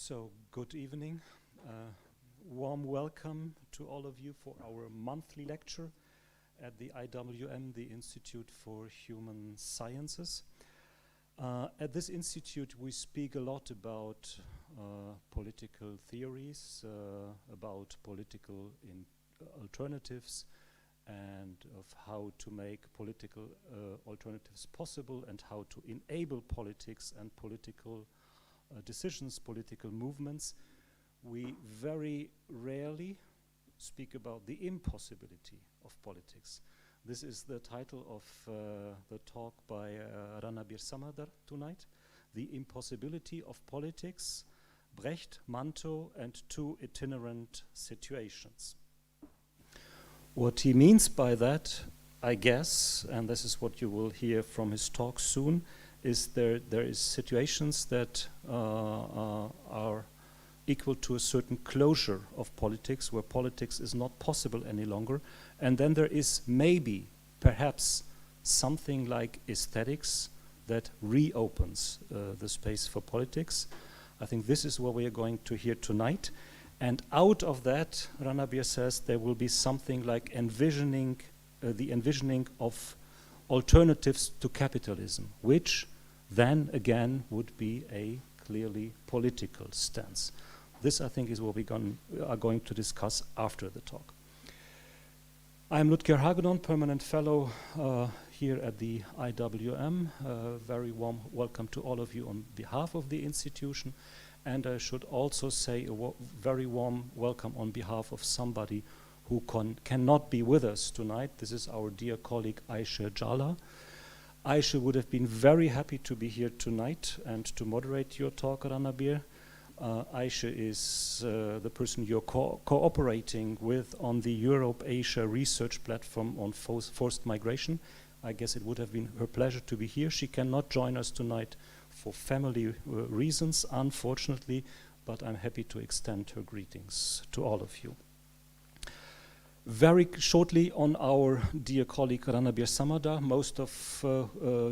So, good evening. Warm welcome to all of you for our monthly lecture at the IWM, the Institute for Human Sciences. At this institute, we speak a lot about political theories, about political alternatives, and of how to make political alternatives possible and how to enable politics and political decisions, political movements. We very rarely speak about the impossibility of politics. This is the title of the talk by Ranabir Samaddar tonight, The Impossibility of Politics, Brecht, Manto, and Two Itinerant Situations. What he means by that, I guess, and this is what you will hear from his talk soon, is there is situations that are equal to a certain closure of politics, where politics is not possible any longer, and then there is maybe, perhaps, something like aesthetics that reopens the space for politics. I think this is what we are going to hear tonight, and out of that, Ranabir says, there will be something like the envisioning of alternatives to capitalism, which then again would be a clearly political stance. This, I think, is what we are going to discuss after the talk. I'm Ludgar Hagedorn, Permanent Fellow here at the IWM. Very warm welcome to all of you on behalf of the institution. And I should also say a very warm welcome on behalf of somebody who cannot be with us tonight. This is our dear colleague Aisha Jala. Aisha would have been very happy to be here tonight and to moderate your talk, Ranabir. Aisha is the person you're cooperating with on the Europe-Asia research platform on forced migration. I guess it would have been her pleasure to be here. She cannot join us tonight for family reasons, unfortunately, but I'm happy to extend her greetings to all of you. Very shortly on our dear colleague Ranabir Samaddar. Most of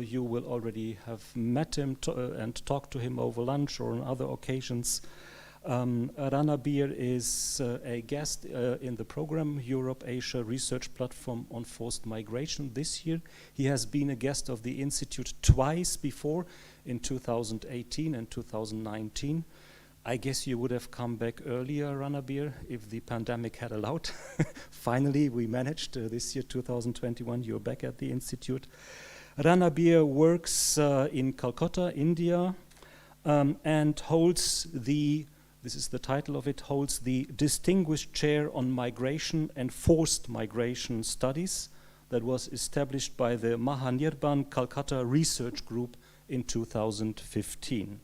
you will already have met him and talked to him over lunch or on other occasions. Ranabir is a guest in the program Europe-Asia Research Platform on Forced Migration this year. He has been a guest of the Institute twice before, in 2018 and 2019. I guess you would have come back earlier, Ranabir, if the pandemic had allowed. Finally, we managed this year, 2021, you're back at the Institute. Ranabir works in Calcutta, India, and holds this is the title of it, holds the Distinguished Chair on Migration and Forced Migration Studies that was established by the Mahanirban Calcutta Research Group in 2015.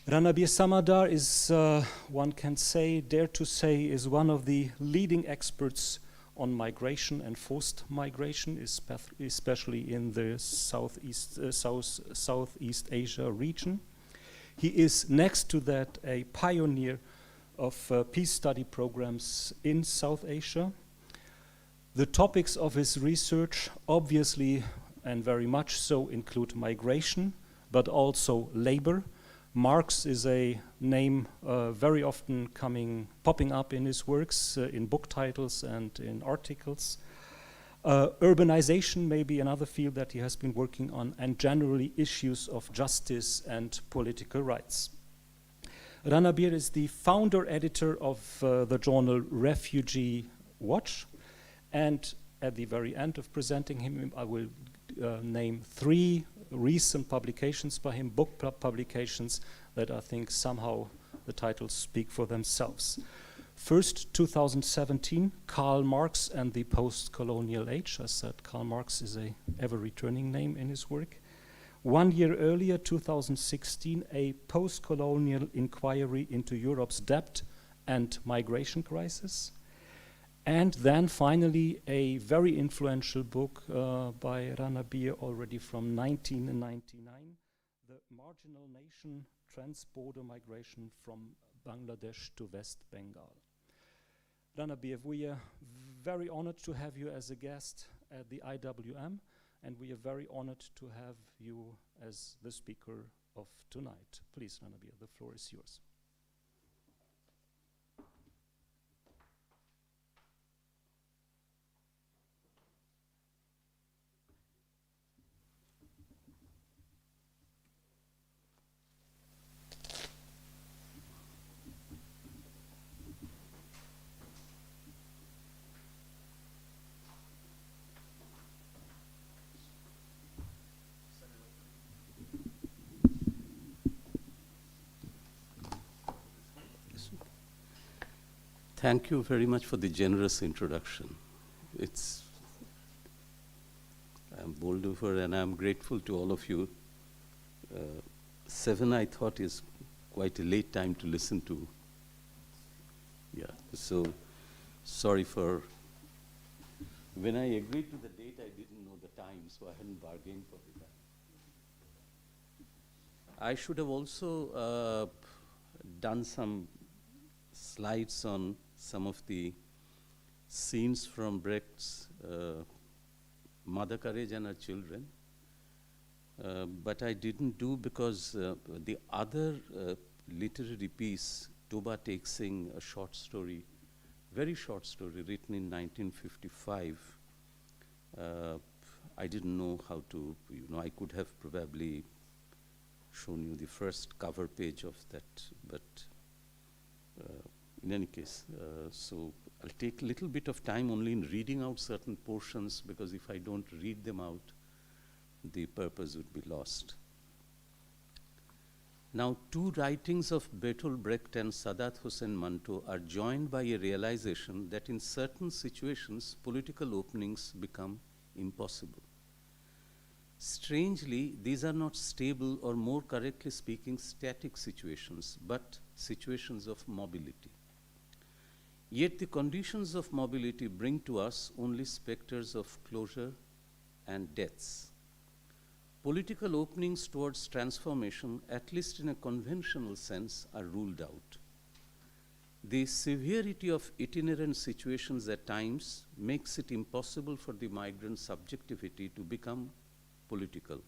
Ranabir Samaddar is, one can say, dare to say, is one of the leading experts on migration and forced migration, especially in the Southeast Asia region. He is, next to that, a pioneer of peace study programs in South Asia. The topics of his research, obviously and very much so, include migration, but also labor. Marx is a name very often popping up in his works, in book titles and in articles. Urbanization may be another field that he has been working on, and generally issues of justice and political rights. Ranabir is the founder editor of the journal Refugee Watch, and at the very end of presenting him, I will name three recent publications by him, book publications that I think somehow the titles speak for themselves. First, 2017, Karl Marx and the Post-Colonial Age. I said Karl Marx is a ever-returning name in his work. 1 year earlier, 2016, a post-colonial inquiry into Europe's debt and migration crisis. And then finally, a very influential book by Ranabir already from 1999, The Marginal Nation, Trans-Border Migration from Bangladesh to West Bengal. Ranabir, we are very honored to have you as a guest at the IWM, and we are very honored to have you as the speaker of tonight. Please, Ranabir, the floor is yours. Thank you very much for the generous introduction. I'm bowled over and I'm grateful to all of you. 7, I thought, is quite a late time to listen to. Yeah, so sorry for, when I agreed to the date, I didn't know the time, so I hadn't bargained for the time. I should have also done some slides on some of the scenes from Brecht's Mother Courage and Her Children, but I didn't do because the other literary piece, Toba Tek Singh, a short story, very short story written in 1955, I didn't know how to, I could have probably shown you the first cover page of that, but in any case, so I'll take a little bit of time only in reading out certain portions, because if I don't read them out, the purpose would be lost. Now, 2 writings of Bertold Brecht and Saadat Hasan Manto are joined by a realization that in certain situations, political openings become impossible. Strangely, these are not stable, or more correctly speaking, static situations, but situations of mobility. Yet the conditions of mobility bring to us only spectres of closure and deaths. Political openings towards transformation, at least in a conventional sense, are ruled out. The severity of itinerant situations at times makes it impossible for the migrant subjectivity to become political.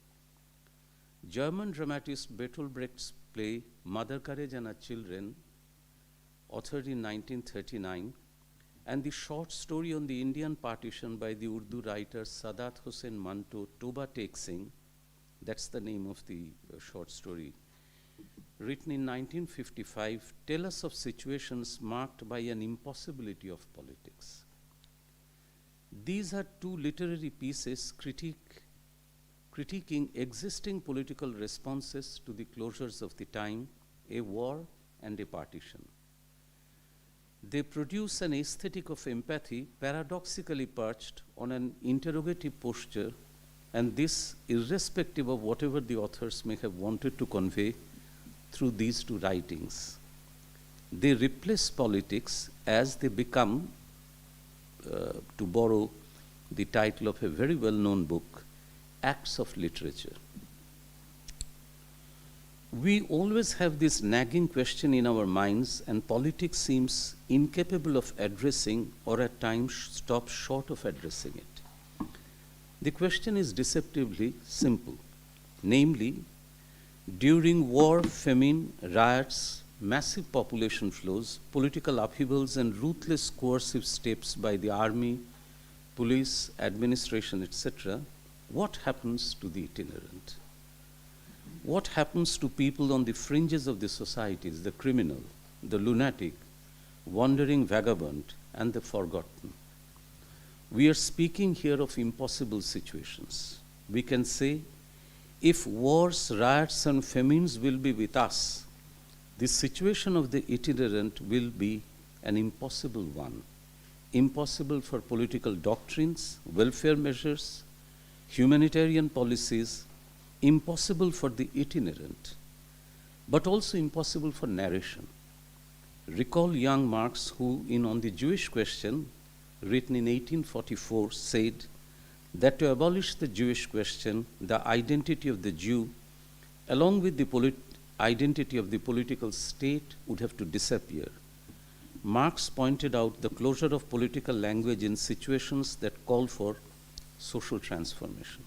German dramatist Bertold Brecht's play Mother Courage and Her Children, authored in 1939, and the short story on the Indian partition by the Urdu writer Saadat Hasan Manto, Toba Tek Singh, that's the name of the short story, written in 1955, tell us of situations marked by an impossibility of politics. These are 2 literary pieces critiquing existing political responses to the closures of the time, a war and a partition. They produce an aesthetic of empathy paradoxically perched on an interrogative posture, and this irrespective of whatever the authors may have wanted to convey through these 2 writings. They replace politics as they become, to borrow the title of a very well-known book, acts of literature. We always have this nagging question in our minds, and politics seems incapable of addressing, or at times stops short of addressing it. The question is deceptively simple, namely, during war, famine, riots, massive population flows, political upheavals, and ruthless coercive steps by the army, police, administration, etc., what happens to the itinerant? What happens to people on the fringes of the societies, the criminal, the lunatic, wandering vagabond, and the forgotten? We are speaking here of impossible situations. We can say, if wars, riots, and famines will be with us, the situation of the itinerant will be an impossible one. Impossible for political doctrines, welfare measures, humanitarian policies, impossible for the itinerant, but also impossible for narration. Recall young Marx, who, in On the Jewish Question, written in 1844, said that to abolish the Jewish question, the identity of the Jew, along with the identity of the political state, would have to disappear. Marx pointed out the closure of political language in situations that call for social transformation.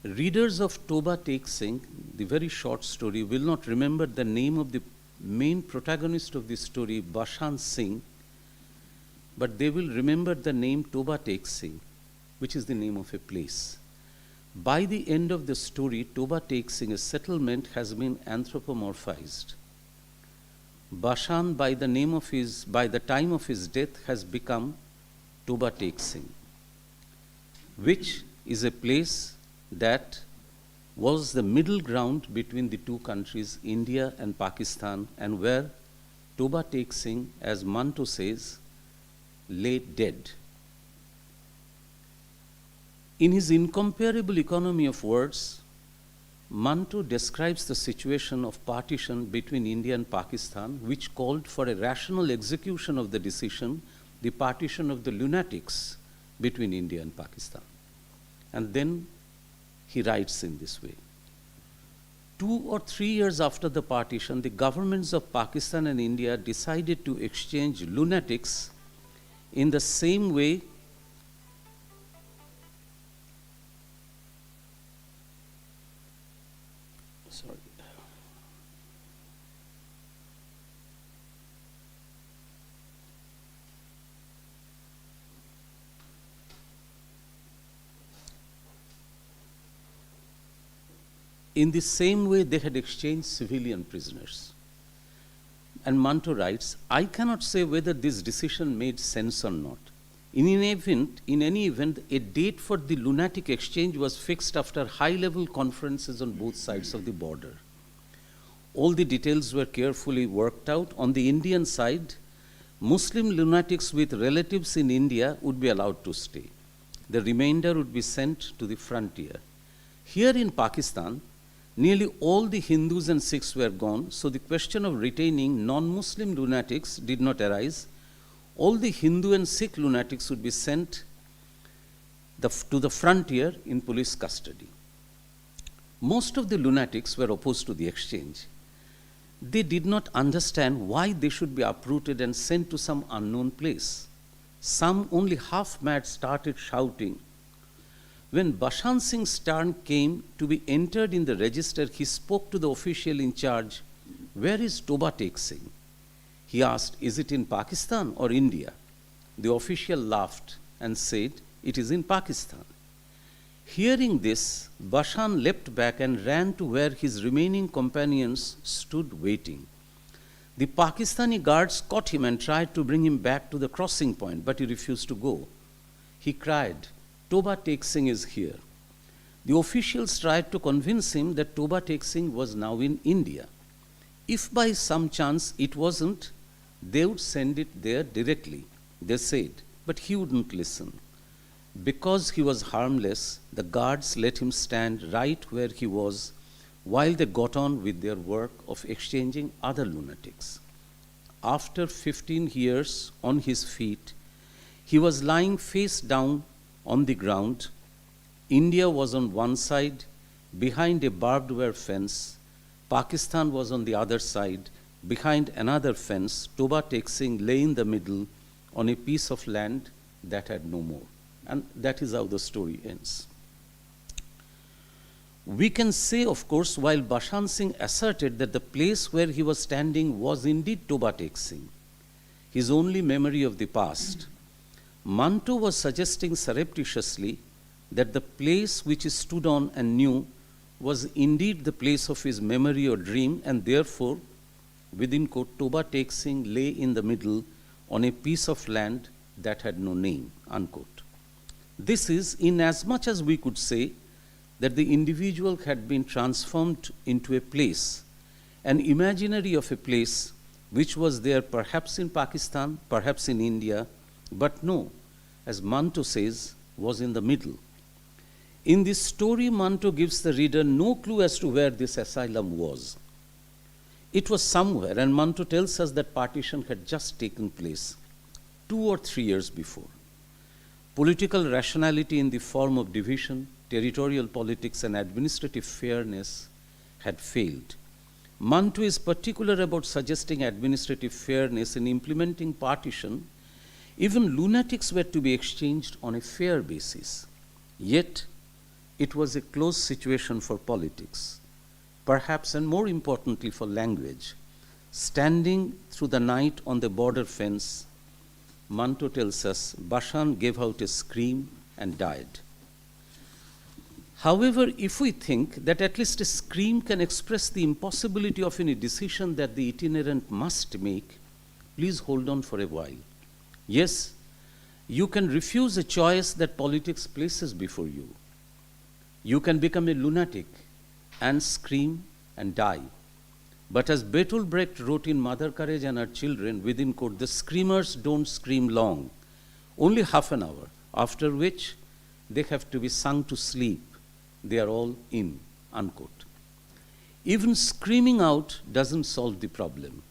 Readers of Toba Tek Singh, the very short story, will not remember the name of the main protagonist of this story, Bashan Singh, but they will remember the name Toba Tek Singh, which is the name of a place. By the end of the story, Toba Tek Singh, a settlement, has been anthropomorphized. Bashan, by the time of his death, has become Toba Tek Singh, which is a place that was the middle ground between the two countries, India and Pakistan, and where Toba Tek Singh, as Manto says, lay dead. In his incomparable economy of words, Manto describes the situation of partition between India and Pakistan, which called for a rational execution of the decision, the partition of the lunatics between India and Pakistan. And then he writes in this way. 2 or 3 years after the partition, the governments of Pakistan and India decided to exchange lunatics in the same way they had exchanged civilian prisoners. And Manto writes, I cannot say whether this decision made sense or not. In any event, a date for the lunatic exchange was fixed after high-level conferences on both sides of the border. All the details were carefully worked out. On the Indian side, Muslim lunatics with relatives in India would be allowed to stay. The remainder would be sent to the frontier. Here in Pakistan, nearly all the Hindus and Sikhs were gone, so the question of retaining non-Muslim lunatics did not arise. All the Hindu and Sikh lunatics would be sent to the frontier in police custody. Most of the lunatics were opposed to the exchange. They did not understand why they should be uprooted and sent to some unknown place. Some, only half mad, started shouting. When Bashan Singh's turn came to be entered in the register, he spoke to the official in charge, where is Toba Tek Singh? He asked, is it in Pakistan or India? The official laughed and said, it is in Pakistan. Hearing this, Bashan leapt back and ran to where his remaining companions stood waiting. The Pakistani guards caught him and tried to bring him back to the crossing point, but he refused to go. He cried, Toba Tek Singh is here. The officials tried to convince him that Toba Tek Singh was now in India. If by some chance it wasn't, they would send it there directly, they said, but he wouldn't listen. Because he was harmless, the guards let him stand right where he was while they got on with their work of exchanging other lunatics. After 15 years on his feet, he was lying face down on the ground. India was on one side, behind a barbed wire fence. Pakistan was on the other side, behind another fence. Toba Tek Singh lay in the middle on a piece of land that had no more. And that is how the story ends. We can say, of course, while Bashan Singh asserted that the place where he was standing was indeed Toba Tek Singh, his only memory of the past, Manto was suggesting surreptitiously that the place which he stood on and knew was indeed the place of his memory or dream, and therefore, within quote, Toba Tek Singh lay in the middle on a piece of land that had no name, unquote. This is in as much as we could say that the individual had been transformed into a place, an imaginary of a place which was there perhaps in Pakistan, perhaps in India, but no, as Manto says, was in the middle. In this story, Manto gives the reader no clue as to where this asylum was. It was somewhere, and Manto tells us that partition had just taken place 2 or 3 years before. Political rationality in the form of division, territorial politics, and administrative fairness had failed. Manto is particular about suggesting administrative fairness in implementing partition. Even lunatics were to be exchanged on a fair basis. Yet, it was a close situation for politics, perhaps and more importantly for language. Standing through the night on the border fence, Manto tells us, Bashan gave out a scream and died. However, if we think that at least a scream can express the impossibility of any decision that the itinerant must make, please hold on for a while. Yes, you can refuse a choice that politics places before you. You can become a lunatic and scream and die. But as Bertold Brecht wrote in Mother Courage and Her Children, within quote, the screamers don't scream long, only half an hour, after which they have to be sung to sleep. They are all in, unquote. Even screaming out doesn't solve the problem.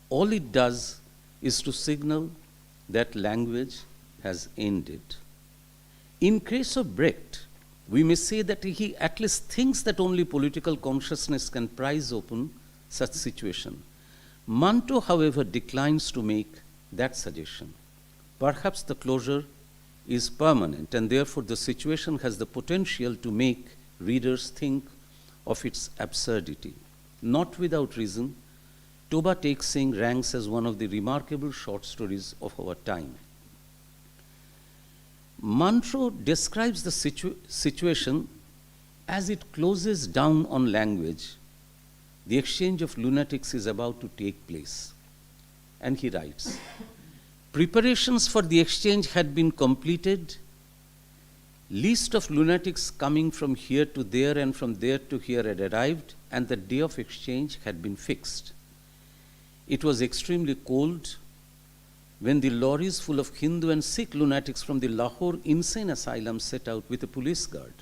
All it does is to signal that language has ended. In case of Brecht, we may say that he at least thinks that only political consciousness can prise open such situation. Manto, however, declines to make that suggestion. Perhaps the closure is permanent, and therefore the situation has the potential to make readers think of its absurdity. Not without reason, Toba Tek Singh ranks as one of the remarkable short stories of our time. Manto describes the situation as it closes down on language. The exchange of lunatics is about to take place. And he writes, preparations for the exchange had been completed. List of lunatics coming from here to there and from there to here had arrived, and the day of exchange had been fixed. It was extremely cold when the lorries full of Hindu and Sikh lunatics from the Lahore insane asylum set out with a police guard.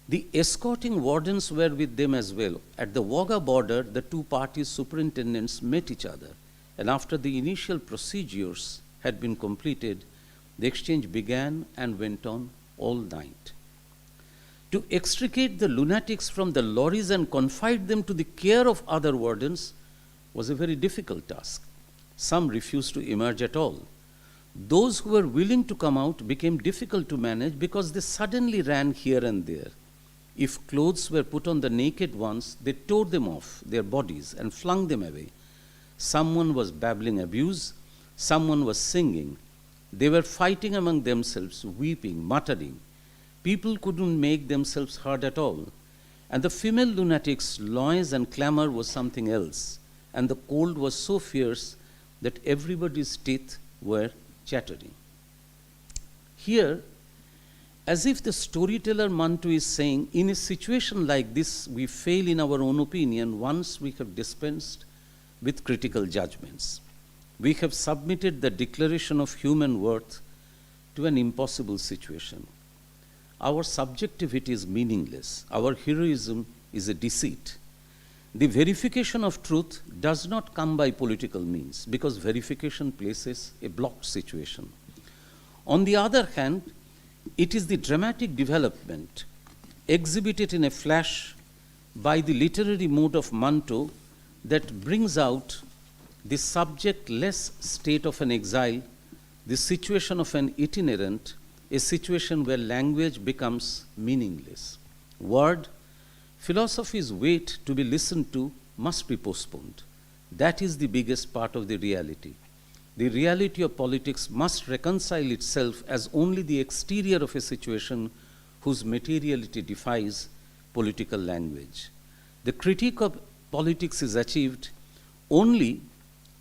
The escorting wardens were with them as well. At the Wagah border, the two parties' superintendents met each other, and after the initial procedures had been completed, the exchange began and went on all night. To extricate the lunatics from the lorries and confide them to the care of other wardens was a very difficult task. Some refused to emerge at all. Those who were willing to come out became difficult to manage because they suddenly ran here and there. If clothes were put on the naked ones, they tore them off their bodies and flung them away. Someone was babbling abuse, someone was singing. They were fighting among themselves, weeping, muttering. People couldn't make themselves heard at all. And the female lunatics' noise and clamor was something else. And the cold was so fierce that everybody's teeth were chattering. Here, as if the storyteller Manto is saying, in a situation like this, we fail in our own opinion once we have dispensed with critical judgments. We have submitted the declaration of human worth to an impossible situation. Our subjectivity is meaningless. Our heroism is a deceit. The verification of truth does not come by political means because verification places a blocked situation. On the other hand, it is the dramatic development exhibited in a flash by the literary mode of Manto that brings out the subject-less state of an exile, the situation of an itinerant, a situation where language becomes meaningless. Word, philosophy's weight to be listened to must be postponed. That is the biggest part of the reality. The reality of politics must reconcile itself as only the exterior of a situation whose materiality defies political language. The critique of politics is achieved only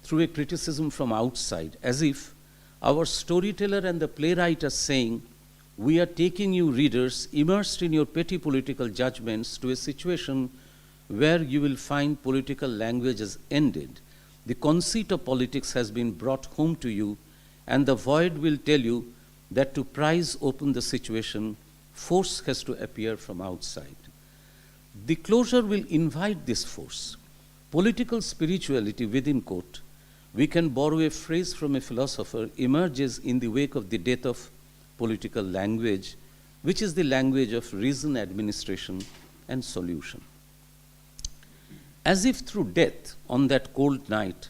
through a criticism from outside, as if our storyteller and the playwright are saying, we are taking you readers immersed in your petty political judgments to a situation where you will find political language has ended. The conceit of politics has been brought home to you, and the void will tell you that to prise open the situation, force has to appear from outside. The closure will invite this force. Political spirituality, within quote, we can borrow a phrase from a philosopher, emerges in the wake of the death of political language, which is the language of reason, administration, and solution. As if through death on that cold night,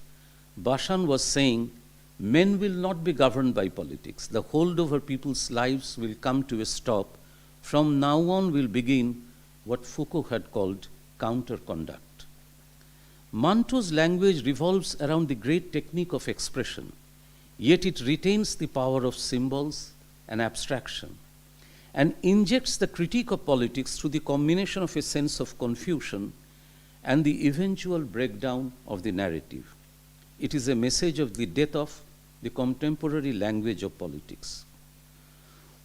Bashan was saying, men will not be governed by politics. The hold over people's lives will come to a stop From now on will begin what Foucault had called counter-conduct. Manto's language revolves around the great technique of expression, yet it retains the power of symbols and abstraction, and injects the critique of politics through the combination of a sense of confusion and the eventual breakdown of the narrative. It is a message of the death of the contemporary language of politics.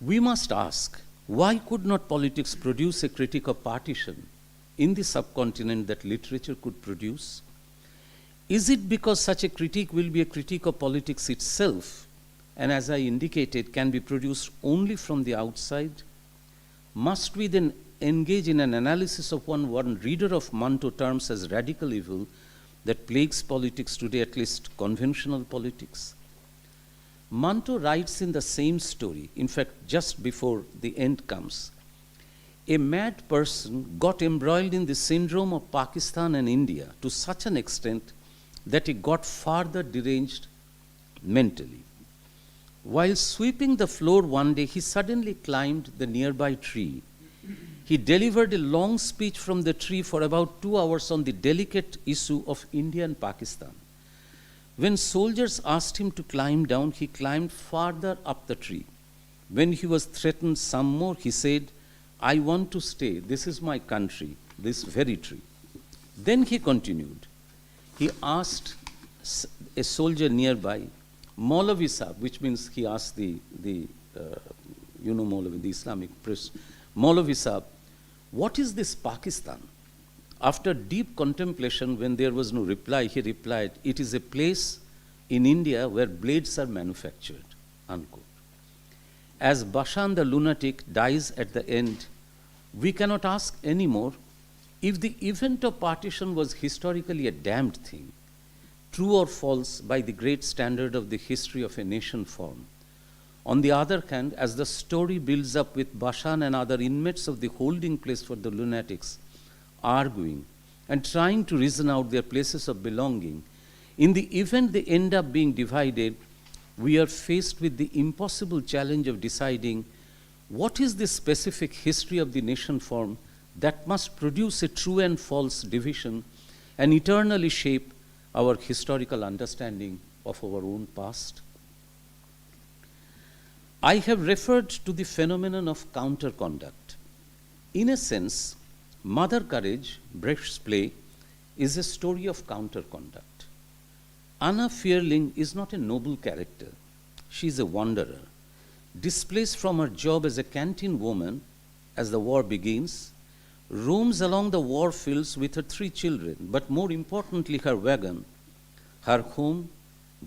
We must ask, why could not politics produce a critique of partition in the subcontinent that literature could produce? Is it because such a critique will be a critique of politics itself, and as I indicated, can be produced only from the outside? Must we then engage in an analysis of one reader of Manto terms as radical evil that plagues politics today, at least conventional politics? Manto writes in the same story, in fact, just before the end comes. A mad person got embroiled in the syndrome of Pakistan and India to such an extent that he got farther deranged mentally. While sweeping the floor one day, he suddenly climbed the nearby tree. He delivered a long speech from the tree for about 2 hours on the delicate issue of India and Pakistan. When soldiers asked him to climb down, he climbed farther up the tree. When he was threatened some more, he said, "I want to stay. This is my country, this very tree." Then he continued. He asked a soldier nearby, Maulavi Sahib, which means he asked the Maulavi, the Islamic priest, Maulavi Sahib, "What is this Pakistan?" After deep contemplation, when there was no reply, he replied, "It is a place in India where blades are manufactured," unquote. As Bashan the lunatic dies at the end, we cannot ask anymore if the event of partition was historically a damned thing, true or false by the great standard of the history of a nation form. On the other hand, as the story builds up with Bashan and other inmates of the holding place for the lunatics arguing and trying to reason out their places of belonging, in the event they end up being divided, we are faced with the impossible challenge of deciding what is the specific history of the nation form that must produce a true and false division and eternally shape our historical understanding of our own past. I have referred to the phenomenon of counter-conduct. In a sense, Mother Courage, Brecht's play, is a story of counter-conduct. Anna Fearling is not a noble character. She is a wanderer. Displaced from her job as a canteen woman as the war begins, roams along the war fields with her 3 children, but more importantly her wagon, her home,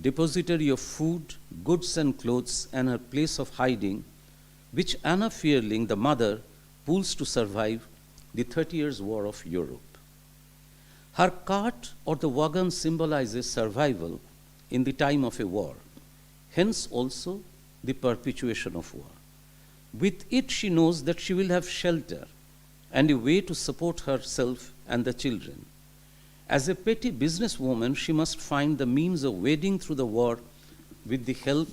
depository of food, goods and clothes, and her place of hiding, which Anna Fearling, the mother, pulls to survive the 30 Years' War of Europe. Her cart or the wagon symbolizes survival in the time of a war, hence also the perpetuation of war. With it, she knows that she will have shelter and a way to support herself and the children. As a petty businesswoman, she must find the means of wading through the war with the help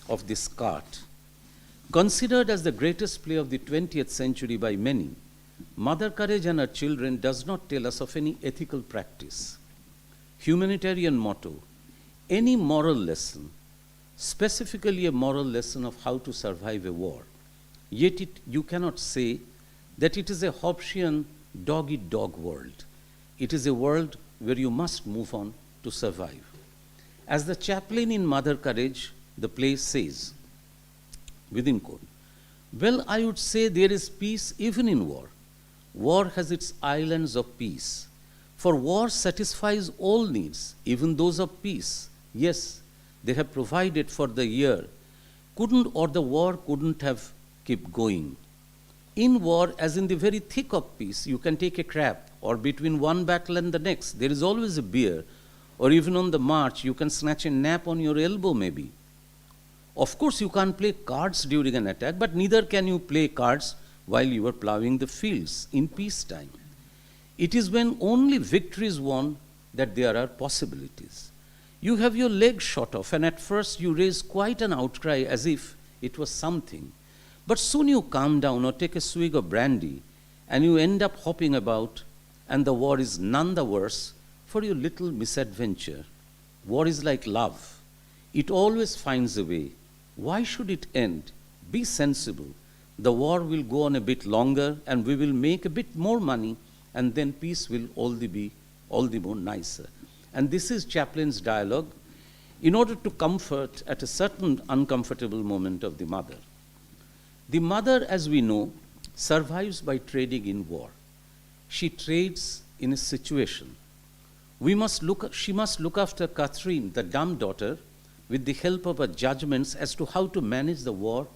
of this cart. Considered as the greatest play of the 20th century by many, Mother Courage and her children does not tell us of any ethical practice, humanitarian motto, any moral lesson, specifically a moral lesson of how to survive a war. Yet you cannot say that it is a Hobbesian dog-eat-dog world. It is a world where you must move on to survive. As the chaplain in Mother Courage, the play says, within quote, "Well, I would say there is peace even in war. War has its islands of peace. For war satisfies all needs, even those of peace. Yes, they have provided for the year. The war couldn't have kept going. In war, as in the very thick of peace, you can take a crap, or between one battle and the next, there is always a beer, or even on the march, you can snatch a nap on your elbow maybe. Of course, you can't play cards during an attack, but neither can you play cards while you are plowing the fields in peacetime. It is when only victory is won that there are possibilities. You have your leg shot off, and at first you raise quite an outcry as if it was something. But soon you calm down or take a swig of brandy and you end up hopping about, and the war is none the worse for your little misadventure. War is like love. It always finds a way. Why should it end? Be sensible. The war will go on a bit longer and we will make a bit more money, and then peace will all the more nicer. And this is Chaplin's dialogue in order to comfort at a certain uncomfortable moment of the mother. The mother, as we know, survives by trading in war. She trades in a situation. She must look after Catherine, the dumb daughter, with the help of her judgments as to how to manage the war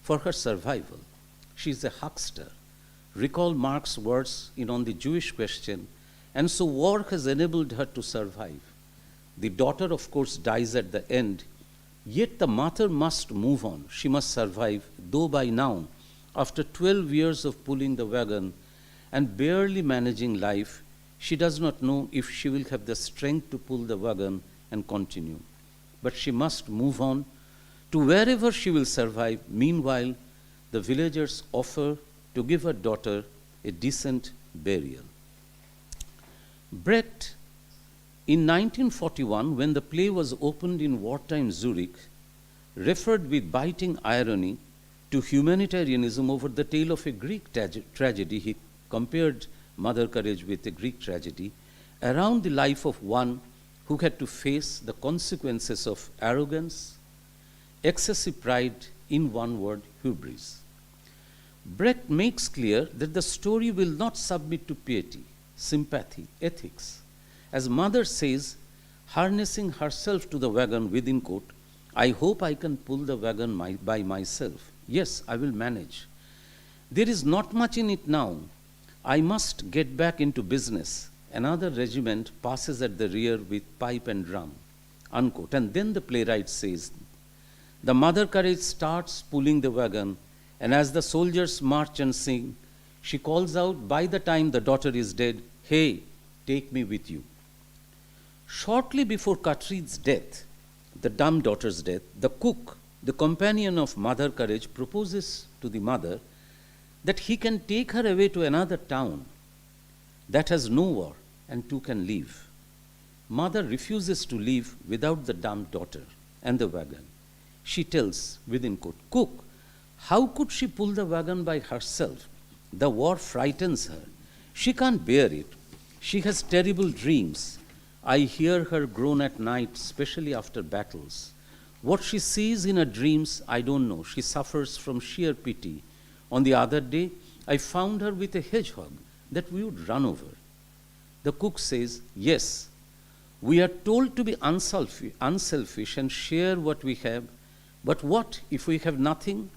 for her survival. She is a huckster. Recall Marx's words on the Jewish question, and so war has enabled her to survive. The daughter, of course, dies at the end, yet the mother must move on. She must survive, though by now, after 12 years of pulling the wagon and barely managing life, she does not know if she will have the strength to pull the wagon and continue. But she must move on to wherever she will survive. Meanwhile, the villagers offer to give her daughter a decent burial. Brecht, in 1941, when the play was opened in wartime Zurich, referred with biting irony to humanitarianism over the tale of a Greek tragedy. He compared Mother Courage with a Greek tragedy around the life of one who had to face the consequences of arrogance, excessive pride, in one word, hubris. Brecht makes clear that the story will not submit to piety, sympathy, ethics. As Mother says, harnessing herself to the wagon within quote, I hope I can pull the wagon by myself. Yes, I will manage. There is not much in it now. I must get back into business. Another regiment passes at the rear with pipe and drum, unquote. And then the playwright says, the Mother Courage starts pulling the wagon, and as the soldiers march and sing, she calls out, by the time the daughter is dead, hey, take me with you. Shortly before Katrine's death, the dumb daughter's death, the cook, the companion of Mother Courage, proposes to the mother that he can take her away to another town that has no war and two can leave. Mother refuses to leave without the dumb daughter and the wagon. She tells, within quote, cook, how could she pull the wagon by herself? The war frightens her. She can't bear it. She has terrible dreams. I hear her groan at night, especially after battles. What she sees in her dreams, I don't know. She suffers from sheer pity. On the other day, I found her with a hedgehog that we would run over. The cook says, yes, we are told to be unselfish and share what we have, but what if we have nothing?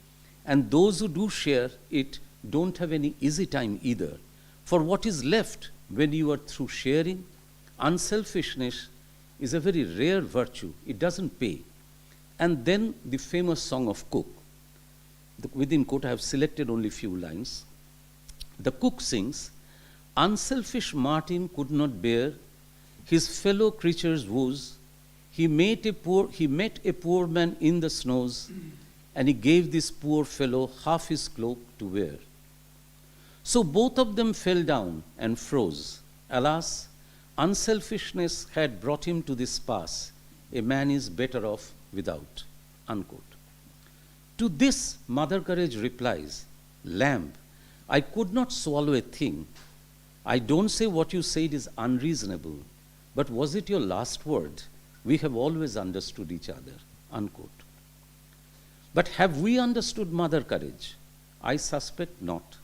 And those who do share it don't have any easy time either. For what is left when you are through sharing? Unselfishness is a very rare virtue. It doesn't pay. And then the famous song of Cook. Within quote, I have selected only few lines. The cook sings, unselfish Martin could not bear his fellow creatures' woes. He met a poor man in the snows, and he gave this poor fellow half his cloak to wear. So both of them fell down and froze. Alas, unselfishness had brought him to this pass. A man is better off without. Unquote. To this, Mother Courage replies, Lamb, I could not swallow a thing. I don't say what you said is unreasonable, but was it your last word? We have always understood each other. Unquote. But have we understood Mother Courage? I suspect not.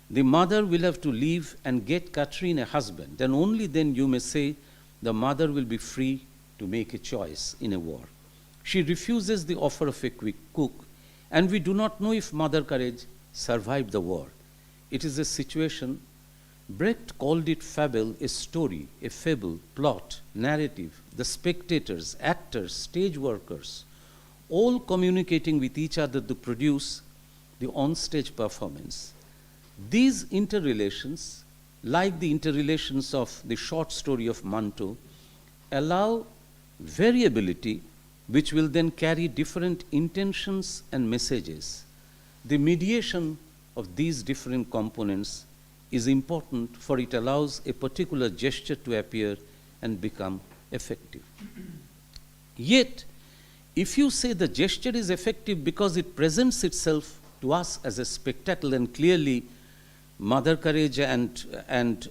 The mother will have to leave and get Catherine a husband, and only then you may say the mother will be free to make a choice in a war. She refuses the offer of a quick cook, and we do not know if Mother Courage survived the war. It is a situation, Brecht called it fable, a story, a fable, plot, narrative, the spectators, actors, stage workers, all communicating with each other to produce the on-stage performance. These interrelations, like the interrelations of the short story of Manto, allow variability which will then carry different intentions and messages. The mediation of these different components is important, for it allows a particular gesture to appear and become effective. Yet, if you say the gesture is effective because it presents itself to us as a spectacle, and clearly Mother Courage and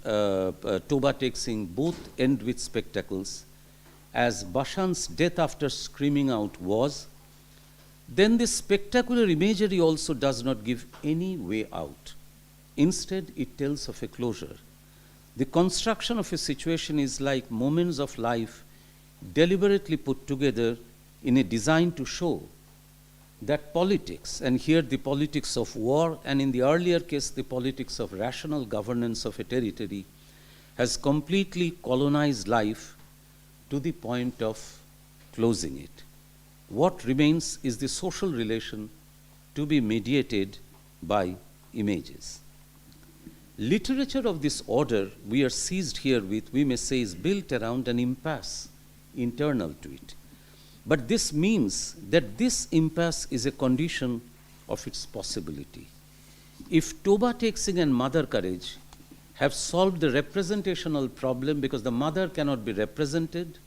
Toba Tek Singh both end with spectacles, as Bashan's death after screaming out was, then this spectacular imagery also does not give any way out. Instead, it tells of a closure. The construction of a situation is like moments of life deliberately put together in a design to show that politics, and here the politics of war, and in the earlier case the politics of rational governance of a territory, has completely colonized life to the point of closing it. What remains is the social relation to be mediated by images. Literature of this order we are seized here with, we may say, is built around an impasse internal to it. But this means that this impasse is a condition of its possibility. If Toba Tek Singh and Mother Courage have solved the representational problem because the mother cannot be represented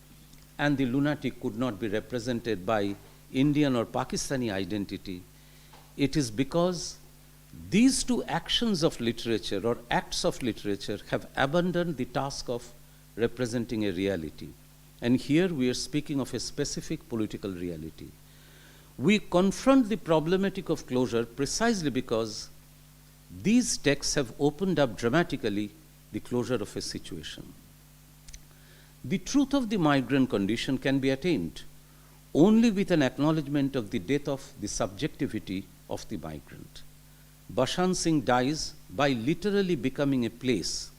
and the lunatic could not be represented by Indian or Pakistani identity, it is because these two actions of literature or acts of literature have abandoned the task of representing a reality. And here we are speaking of a specific political reality. We confront the problematic of closure precisely because these texts have opened up dramatically the closure of a situation. The truth of the migrant condition can be attained only with an acknowledgement of the death of the subjectivity of the migrant. Bashan Singh dies by literally becoming a place.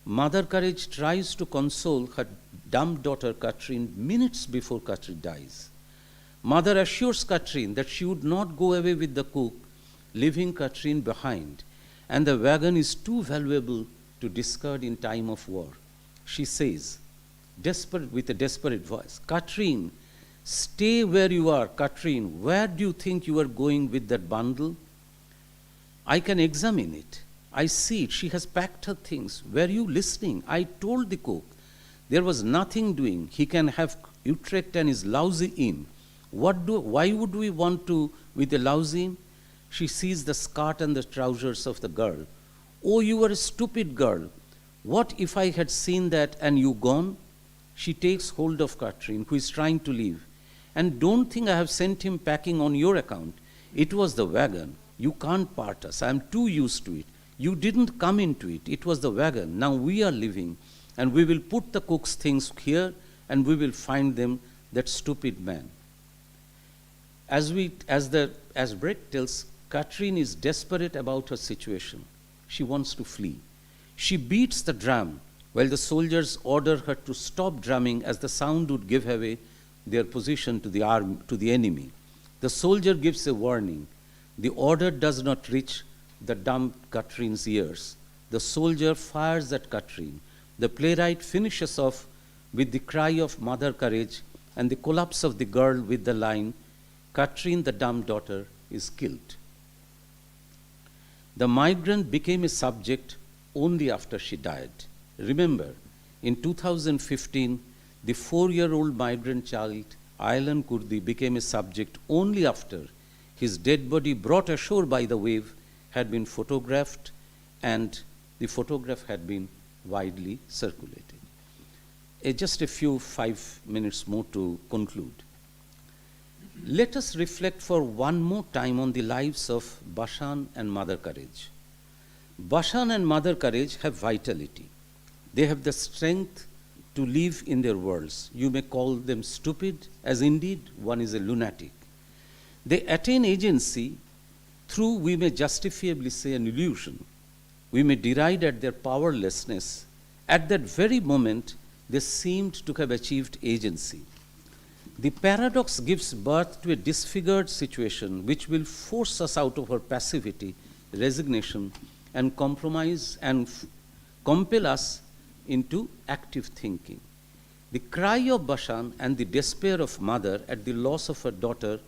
Mother Courage tries to console her dumb daughter Katrine minutes before Katrine dies. Mother assures Katrine that she would not go away with the cook, leaving Katrine behind, and the wagon is too valuable to discard in time of war. She says, with a desperate voice, "Katrine, stay where you are. Katrine, where do you think you are going with that bundle? I can examine it. I see it. She has packed her things. Were you listening? I told the cook there was nothing doing. He can have Utrecht and his lousy inn. Why would we want to with a lousy inn?" She sees the skirt and the trousers of the girl. "Oh, you are a stupid girl. What if I had seen that and you gone?" She takes hold of Katrine, who is trying to leave. "And don't think I have sent him packing on your account. It was the wagon. You can't part us. I am too used to it. You didn't come into it. It was the wagon. Now we are leaving, and we will put the cook's things here, and we will find them, that stupid man." As Brecht tells, Katrine is desperate about her situation. She wants to flee. She beats the drum while the soldiers order her to stop drumming, as the sound would give away their position to the enemy. The soldier gives a warning. The order does not reach the dumb Katrine's ears. The soldier fires at Katrine. The playwright finishes off with the cry of Mother Courage and the collapse of the girl with the line, "Katrine, the dumb daughter, is killed." The migrant became a subject only after she died. Remember, in 2015, the 4-year-old migrant child, Aylan Kurdi, became a subject only after his dead body, brought ashore by the wave, had been photographed, and the photograph had been widely circulated. Just a few 5 minutes more to conclude. Let us reflect for one more time on the lives of Bashan and Mother Courage. Bashan and Mother Courage have vitality. They have the strength to live in their worlds. You may call them stupid, as indeed one is a lunatic. They attain agency through, we may justifiably say, an illusion. We may deride at their powerlessness. At that very moment, they seemed to have achieved agency. The paradox gives birth to a disfigured situation which will force us out of our passivity, resignation, and compromise, and compel us into active thinking. The cry of Bashan and the despair of mother at the loss of her daughter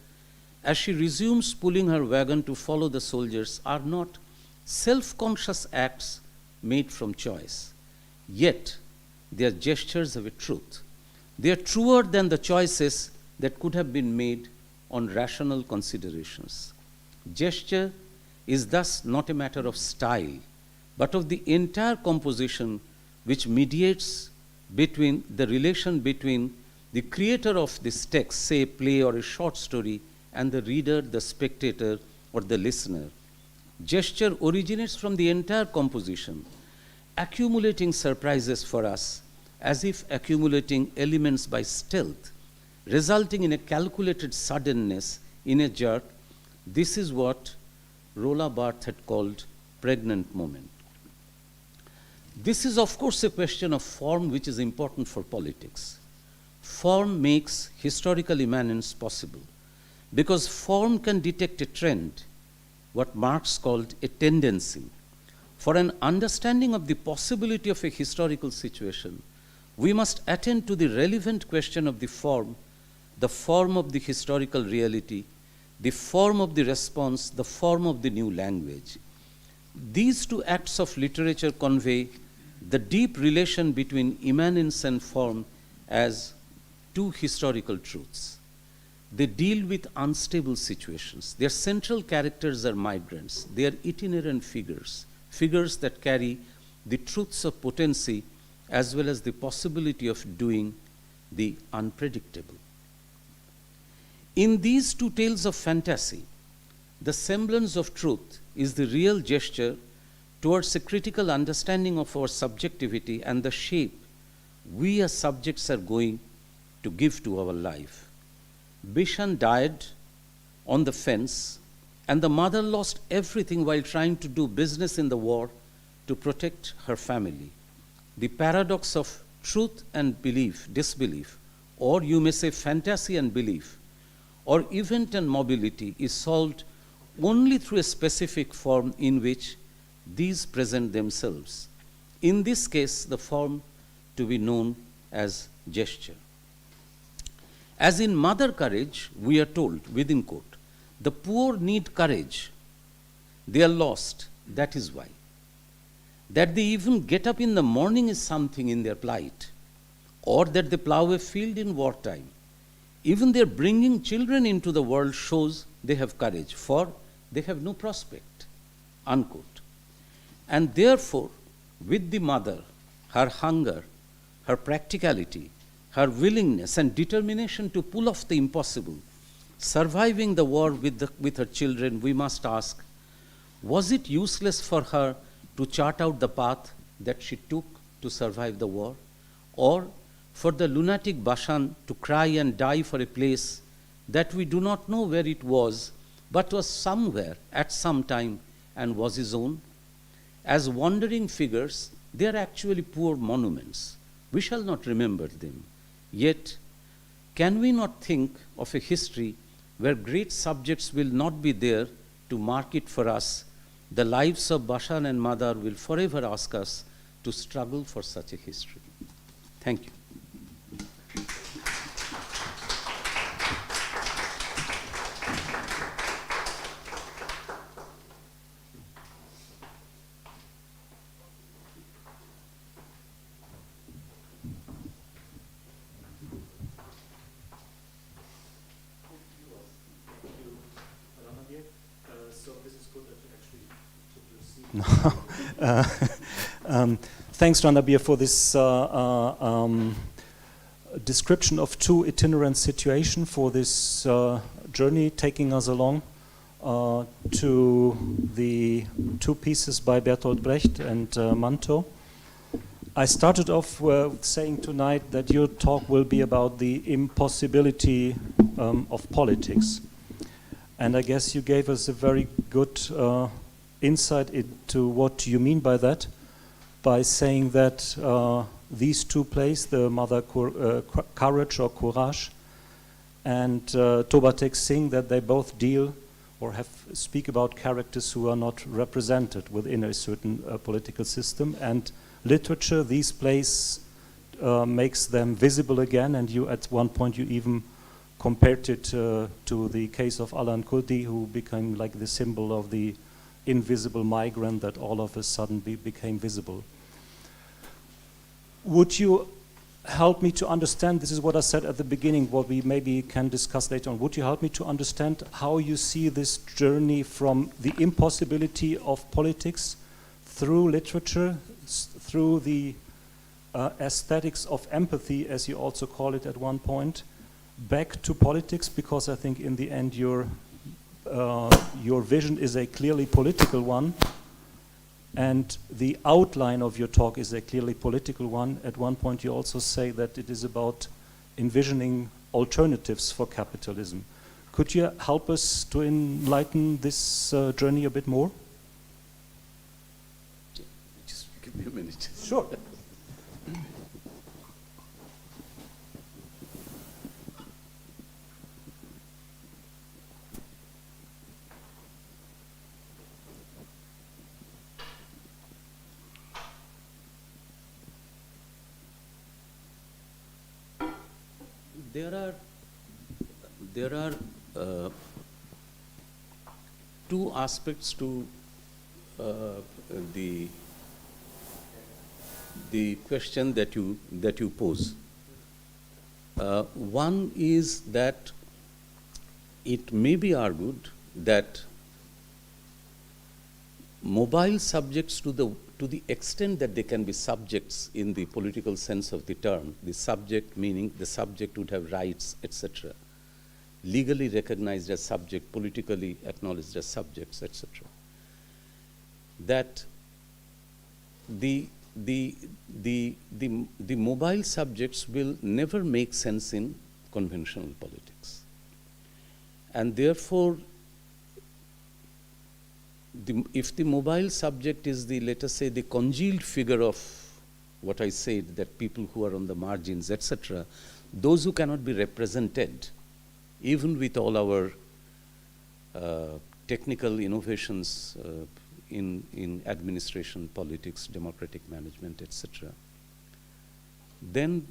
as she resumes pulling her wagon to follow the soldiers, are not self-conscious acts made from choice. Yet, they are gestures of a truth. They are truer than the choices that could have been made on rational considerations. Gesture is thus not a matter of style, but of the entire composition which mediates between the relation between the creator of this text, say a play or a short story, and the reader, the spectator, or the listener. Gesture originates from the entire composition, accumulating surprises for us, as if accumulating elements by stealth, resulting in a calculated suddenness, in a jerk. This is what Roland Barthes had called pregnant moment. This is, of course, a question of form which is important for politics. Form makes historical immanence possible, because form can detect a trend, what Marx called a tendency. For an understanding of the possibility of a historical situation, we must attend to the relevant question of the form of the historical reality, the form of the response, the form of the new language. These two acts of literature convey the deep relation between immanence and form as two historical truths. They deal with unstable situations. Their central characters are migrants. They are itinerant figures, figures that carry the truths of potency as well as the possibility of doing the unpredictable. In these two tales of fantasy, the semblance of truth is the real gesture towards a critical understanding of our subjectivity and the shape we as subjects are going to give to our life. Bashan died on the fence, and the mother lost everything while trying to do business in the war to protect her family. The paradox of truth and belief, disbelief, or you may say fantasy and belief, or event and mobility, is solved only through a specific form in which these present themselves. In this case, the form to be known as gesture. As in Mother Courage, we are told, within quote, the poor need courage. They are lost, that is why. That they even get up in the morning is something in their plight, or that they plow a field in wartime. Even their bringing children into the world shows they have courage, for they have no prospect, unquote. And therefore, with the mother, her hunger, her practicality, her willingness and determination to pull off the impossible, surviving the war with her children, we must ask, was it useless for her to chart out the path that she took to survive the war? Or for the lunatic Bashan to cry and die for a place that we do not know where it was, but was somewhere at some time and was his own? As wandering figures, they are actually poor monuments. We shall not remember them. Yet, can we not think of a history where great subjects will not be there to mark it for us? The lives of Bashan and Madar will forever ask us to struggle for such a history. Thank you. Thanks, Ranabir, for this description of two itinerant situations, for this journey taking us along to the two pieces by Bertold Brecht and Manto. I started off saying tonight that your talk will be about the impossibility of politics. And I guess you gave us a very good insight into what you mean by that, by saying that these two plays, the Mother Courage or Courage and Toba Tek Singh, that they both deal or speak about characters who are not represented within a certain political system. And literature, these plays makes them visible again, and you at one point you even compared it to the case of Alan Kurdi, who became like the symbol of the invisible migrant that all of a sudden became visible. Would you help me to understand, this is what I said at the beginning, what we maybe can discuss later on, would you help me to understand how you see this journey from the impossibility of politics through literature, through the aesthetics of empathy, as you also call it at one point, back to politics, because I think in the end your vision is a clearly political one, and the outline of your talk is a clearly political one. At one point you also say that it is about envisioning alternatives for capitalism. Could you help us to enlighten this journey a bit more? Just give me a minute. Sure. There are two aspects to the question that you pose. One is that it may be argued that mobile subjects, to the extent that they can be subjects in the political sense of the term, the subject meaning the subject would have rights, etc., legally recognized as subject, politically acknowledged as subjects, etc., that the mobile subjects will never make sense in conventional politics. And therefore, if the mobile subject is the, let us say, the congealed figure of what I said, that people who are on the margins, etc., those who cannot be represented, even with all our technical innovations in administration, politics, democratic management, etc., then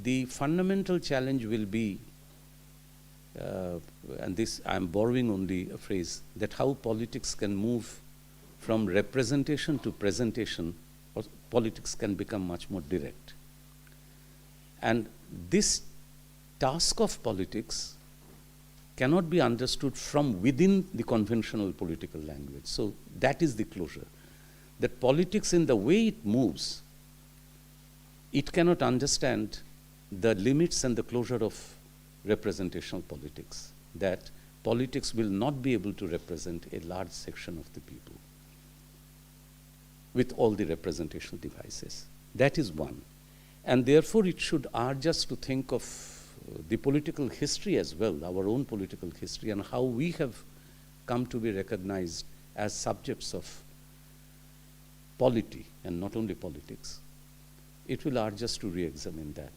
the fundamental challenge will be, and this I'm borrowing only a phrase, that how politics can move from representation to presentation, or politics can become much more direct. And this task of politics cannot be understood from within the conventional political language. So that is the closure. That politics, in the way it moves, it cannot understand the limits and the closure of representational politics, that politics will not be able to represent a large section of the people with all the representational devices. That is one. And therefore it should urge us to think of the political history as well, our own political history, and how we have come to be recognized as subjects of polity and not only politics. It will urge us to re-examine that.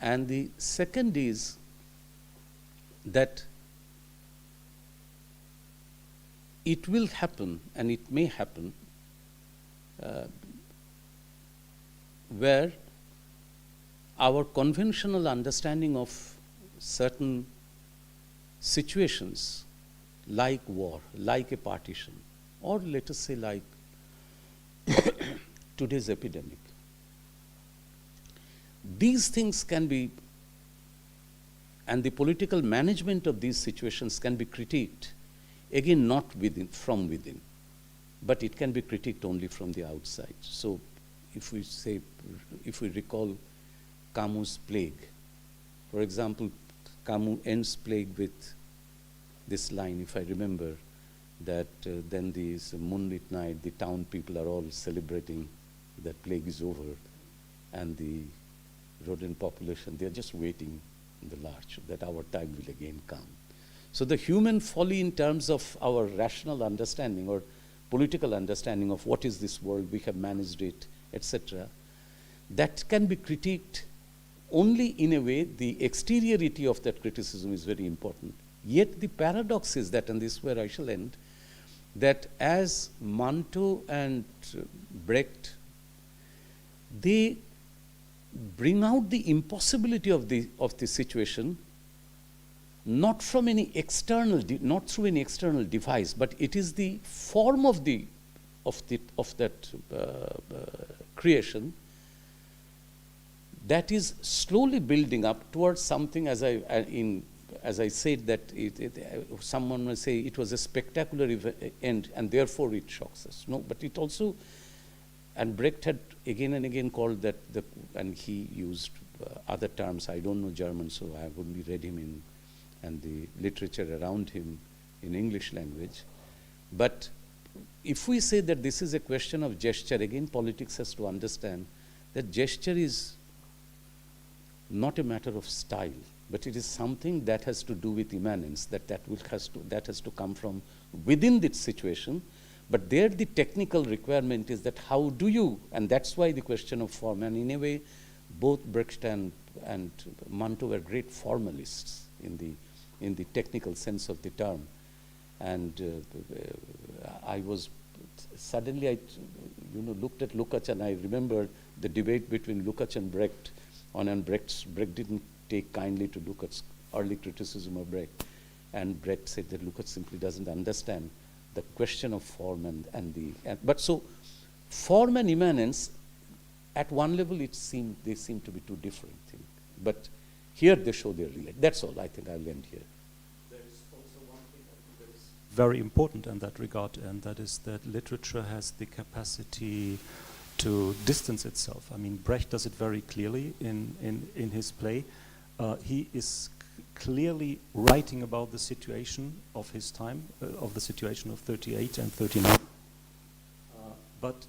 And the second is that it will happen, and it may happen, where our conventional understanding of certain situations, like war, like a partition, or let us say like today's epidemic, these things can be, and the political management of these situations can be critiqued, again not from within, but it can be critiqued only from the outside. So if we recall Camus' Plague, for example, Camus ends Plague with this line, if I remember, that then this moonlit night, the town people are all celebrating that plague is over, and the rodent population, they're just waiting in the larch that our time will again come. So the human folly in terms of our rational understanding or political understanding of what is this world, we have managed it, etc., that can be critiqued only in a way. The exteriority of that criticism is very important. Yet the paradox is that, and this is where I shall end, that as Manto and Brecht, they bring out the impossibility of the situation, not from any external, not through any external device, but it is the form of that creation that is slowly building up towards something. As I said, that someone may say it was a spectacular end, and therefore it shocks us. No, but it also, and Brecht had again and again called that, and he used other terms. I don't know German, so I have only read him and the literature around him in English language. But if we say that this is a question of gesture, again, politics has to understand that gesture is not a matter of style, but it is something that has to do with immanence, that has to come from within this situation. But there the technical requirement is that how do you, and that's why the question of form, and in a way, both Brecht and Manto were great formalists in the technical sense of the term. And I was suddenly, I looked at Lukács, and I remember the debate between Lukács and Brecht and Brecht didn't take kindly to Lukács' early criticism of Brecht, and Brecht said that Lukács simply doesn't understand the question of form but so form and immanence, at one level they seem to be two different things, but here they show their relation. That's all. I think I'll end here. There is also one thing I think that is very important in that regard, and that is that literature has the capacity to distance itself. I mean, Brecht does it very clearly in his play. He is clearly writing about the situation of his time, of the situation of 38 and 39. But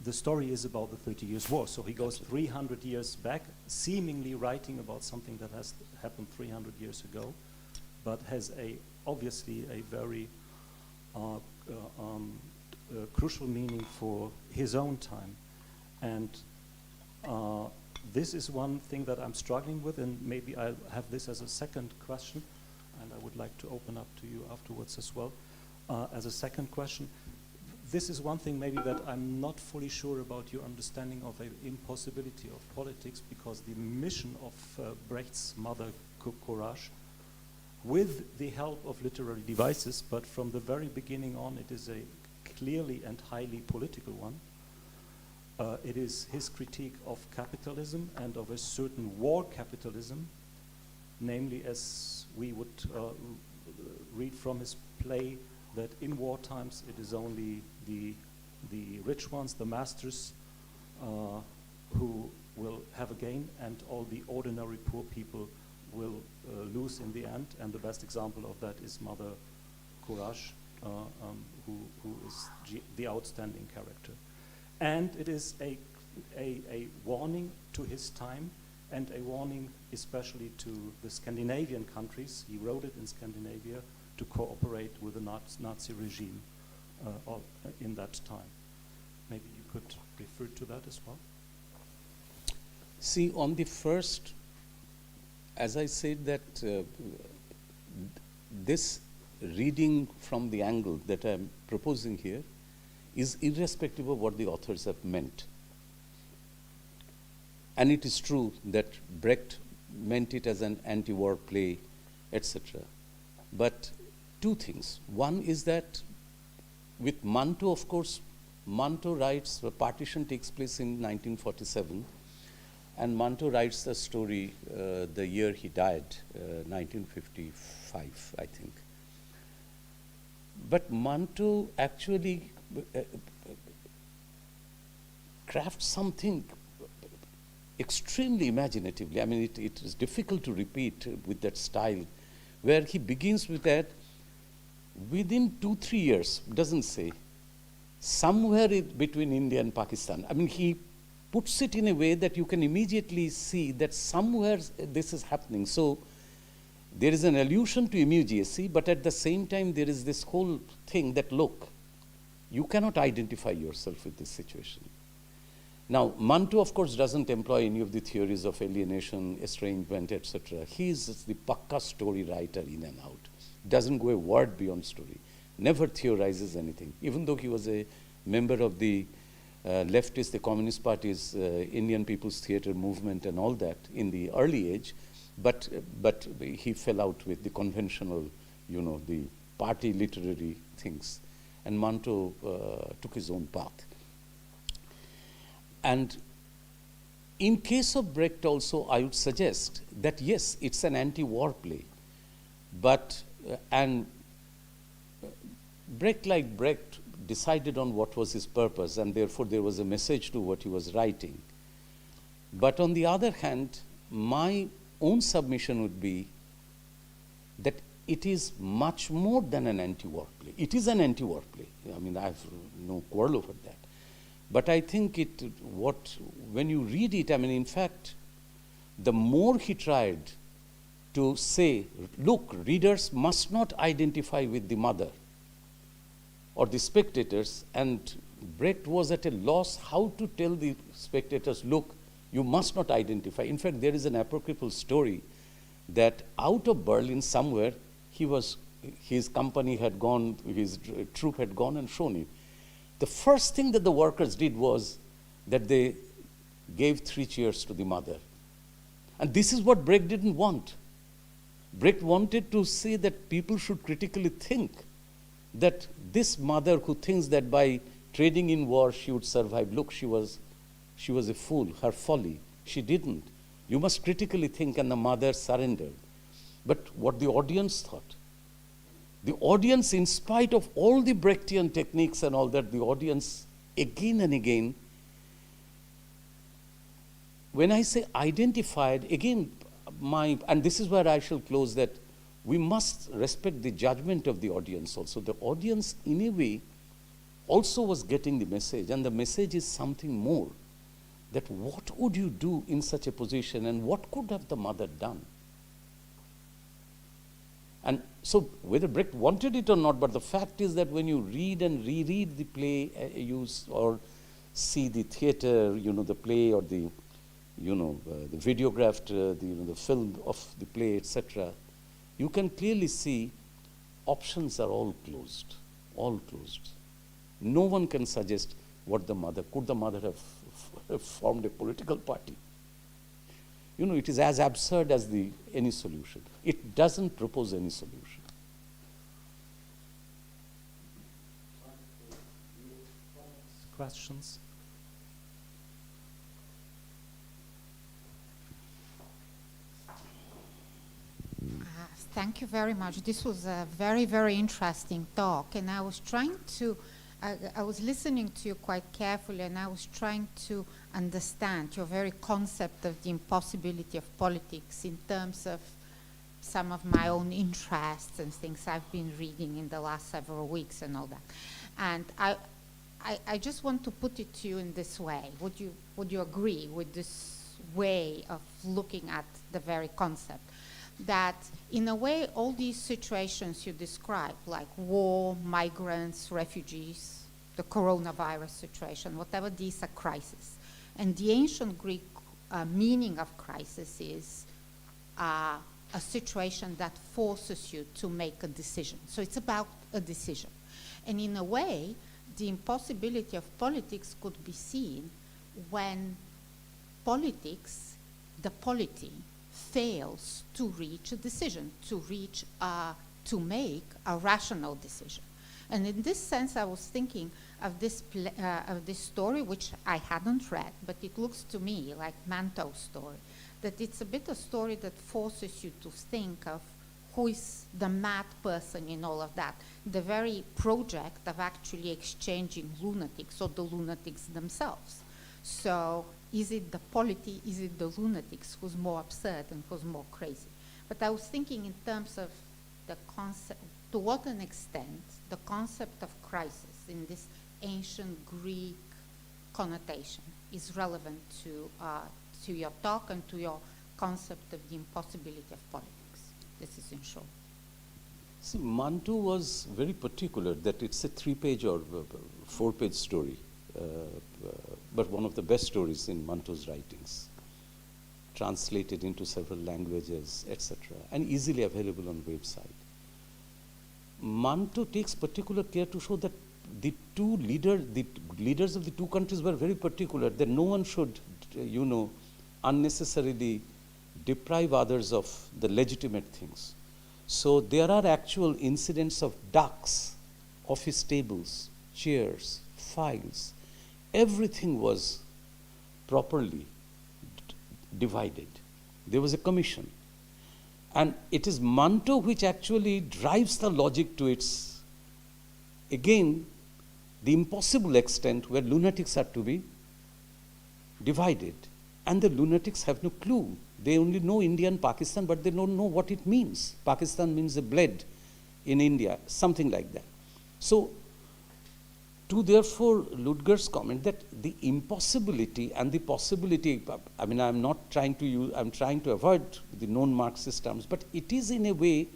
the story is about the 30 Years' War, so he goes 300 years back, seemingly writing about something that has happened 300 years ago, but has obviously a very crucial meaning for his own time. And this is one thing that I'm struggling with, and maybe I'll have this as a second question, and I would like to open up to you afterwards as well. As a second question, this is one thing maybe that I'm not fully sure about your understanding of an impossibility of politics, because the mission of Brecht's mother, Courage, with the help of literary devices, but from the very beginning on, it is a clearly and highly political one. It is his critique of capitalism and of a certain war capitalism, namely, as we would read from his play, that in war times it is only the rich ones, the masters, who will have a gain, and all the ordinary poor people will lose in the end. And the best example of that is Mother Courage, who is the outstanding character. And it is a warning to his time, and a warning especially to the Scandinavian countries. He wrote it in Scandinavia to cooperate with the Nazi regime in that time. Maybe you could refer to that as well. See, on the first, as I said, that this reading from the angle that I'm proposing here is irrespective of what the authors have meant. And it is true that Brecht meant it as an anti-war play, etc. But two things. One is that with Manto, of course, Manto writes, the Partition takes place in 1947, and Manto writes the story the year he died, 1955, I think. But Manto actually crafts something extremely imaginatively. I mean, it is difficult to repeat with that style, where he begins with that within 2-3 years, doesn't say, somewhere between India and Pakistan. I mean, he puts it in a way that you can immediately see that somewhere this is happening. So there is an allusion to immediacy, but at the same time there is this whole thing that, look, you cannot identify yourself with this situation. Now, Manto, of course, doesn't employ any of the theories of alienation, estrangement, etc. He is the pakka story writer in and out. Doesn't go a word beyond story. Never theorizes anything. Even though he was a member of the leftist, the Communist Party's Indian People's Theatre movement and all that in the early age, but he fell out with the conventional, the party literary things, and Manto took his own path. And in case of Brecht also, I would suggest that yes, it's an anti-war play, but and Brecht, like Brecht, decided on what was his purpose, and therefore there was a message to what he was writing. But on the other hand, my own submission would be that it is much more than an anti-war play. It is an anti-war play. I mean, I have no quarrel over that. But I think when you read it, I mean, in fact, the more he tried to say, look, readers must not identify with the mother or the spectators, and Brecht was at a loss how to tell the spectators, look, you must not identify. In fact, there is an apocryphal story that out of Berlin somewhere, his company had gone, his troop had gone and shown him. The first thing that the workers did was that they gave 3 cheers to the mother. And this is what Brecht didn't want. Brecht wanted to say that people should critically think that this mother who thinks that by trading in war she would survive, look, she was a fool, her folly. She didn't. You must critically think, and the mother surrendered. But what the audience thought, the audience, in spite of all the Brechtian techniques and all that, the audience again and again, when I say identified, again, and this is where I shall close, that we must respect the judgment of the audience also. The audience, in a way, also was getting the message, and the message is something more, that what would you do in such a position, and what could have the mother done? And so whether Brecht wanted it or not, but the fact is that when you read and reread the play, or see the theater, the play, or the, the videographed, the film of the play, etc., you can clearly see options are all closed, all closed. No one can suggest could the mother have formed a political party? It is as absurd as any solution. It doesn't propose any solution. Questions? Thank you very much. This was a very, very interesting talk, and I was trying to, I was listening to you quite carefully, and I was trying to understand your very concept of the impossibility of politics in terms of some of my own interests and things I've been reading in the last several weeks and all that. And I just want to put it to you in this way. Would you agree with this way of looking at the very concept? That in a way, all these situations you describe, like war, migrants, refugees, the coronavirus situation, whatever, these are crises. And the ancient Greek meaning of crisis is a situation that forces you to make a decision. So it's about a decision. And in a way, the impossibility of politics could be seen when politics, the polity, fails to reach a decision, to make a rational decision. And in this sense, I was thinking of this story, which I hadn't read, but it looks to me like Manto's story, that it's a bit a story that forces you to think of who is the mad person in all of that, the very project of actually exchanging lunatics or the lunatics themselves. So is it the polity, is it the lunatics who's more absurd and who's more crazy? But I was thinking in terms of the concept, to what an extent the concept of crisis in this ancient Greek connotation is relevant to your talk and to your concept of the impossibility of politics. This is in short. See, Manto was very particular that it's a 3-page or 4-page story. But one of the best stories in Manto's writings, translated into several languages, etc., and easily available on website. Manto takes particular care to show that the leaders of the two countries were very particular that no one should, unnecessarily deprive others of the legitimate things. So there are actual incidents of ducks, office tables, chairs, files. Everything was properly divided. There was a commission. And it is Manto which actually drives the logic to its, again, the impossible extent where lunatics are to be divided. And the lunatics have no clue. They only know India and Pakistan, but they don't know what it means. Pakistan means a bled in India, something like that. So, to therefore Ludgar's comment that the impossibility and the possibility, I mean, I'm trying to avoid the non-Marxist terms, but it is in a way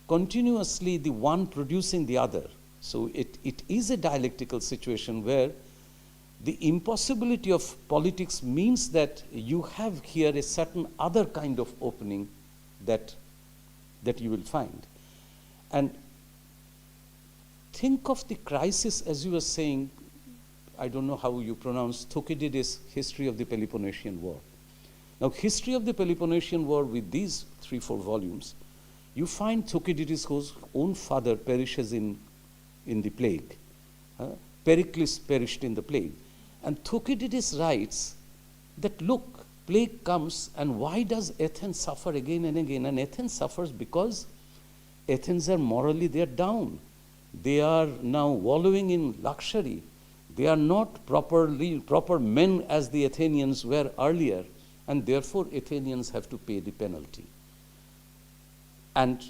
continuously the one producing the other. So it is a dialectical situation where the impossibility of politics means that you have here a certain other kind of opening that you will find. And think of the crisis, as you were saying, I don't know how you pronounce Thukydides' History of the Peloponnesian War. Now, History of the Peloponnesian War with these 3-4 volumes, you find Thucydides, whose own father perishes in the plague. Pericles perished in the plague. And Thucydides writes that, look, plague comes, and why does Athens suffer again and again? And Athens suffers because Athens are morally, they are down. They are now wallowing in luxury. They are not proper men as the Athenians were earlier, and therefore Athenians have to pay the penalty. And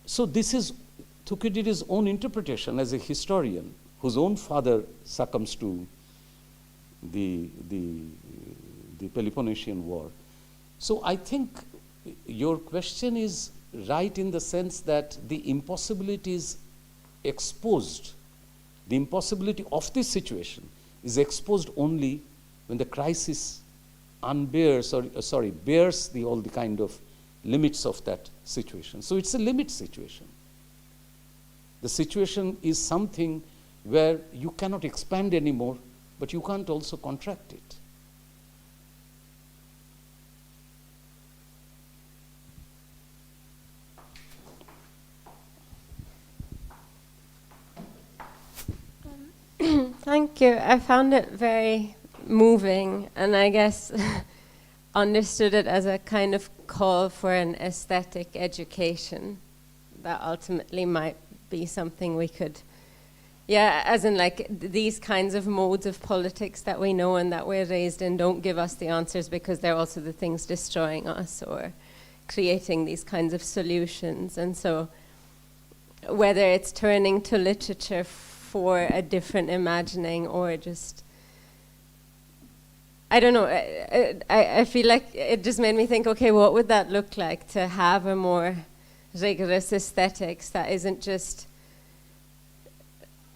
so this is Thucydides' own interpretation as a historian whose own father succumbs to the Peloponnesian War. So I think your question is right in the sense that the impossibility is exposed. The impossibility of this situation is exposed only when the crisis bears all the kind of limits of that situation. So it's a limit situation. The situation is something where you cannot expand anymore, but you can't also contract it. Thank you. I found it very moving, and I guess understood it as a kind of call for an aesthetic education that ultimately might be something we could, as in like these kinds of modes of politics that we know and that we're raised in don't give us the answers because they're also the things destroying us or creating these kinds of solutions. And so whether it's turning to literature for a different imagining or just, I don't know, I feel like it just made me think, okay, what would that look like to have a more rigorous aesthetics that isn't just,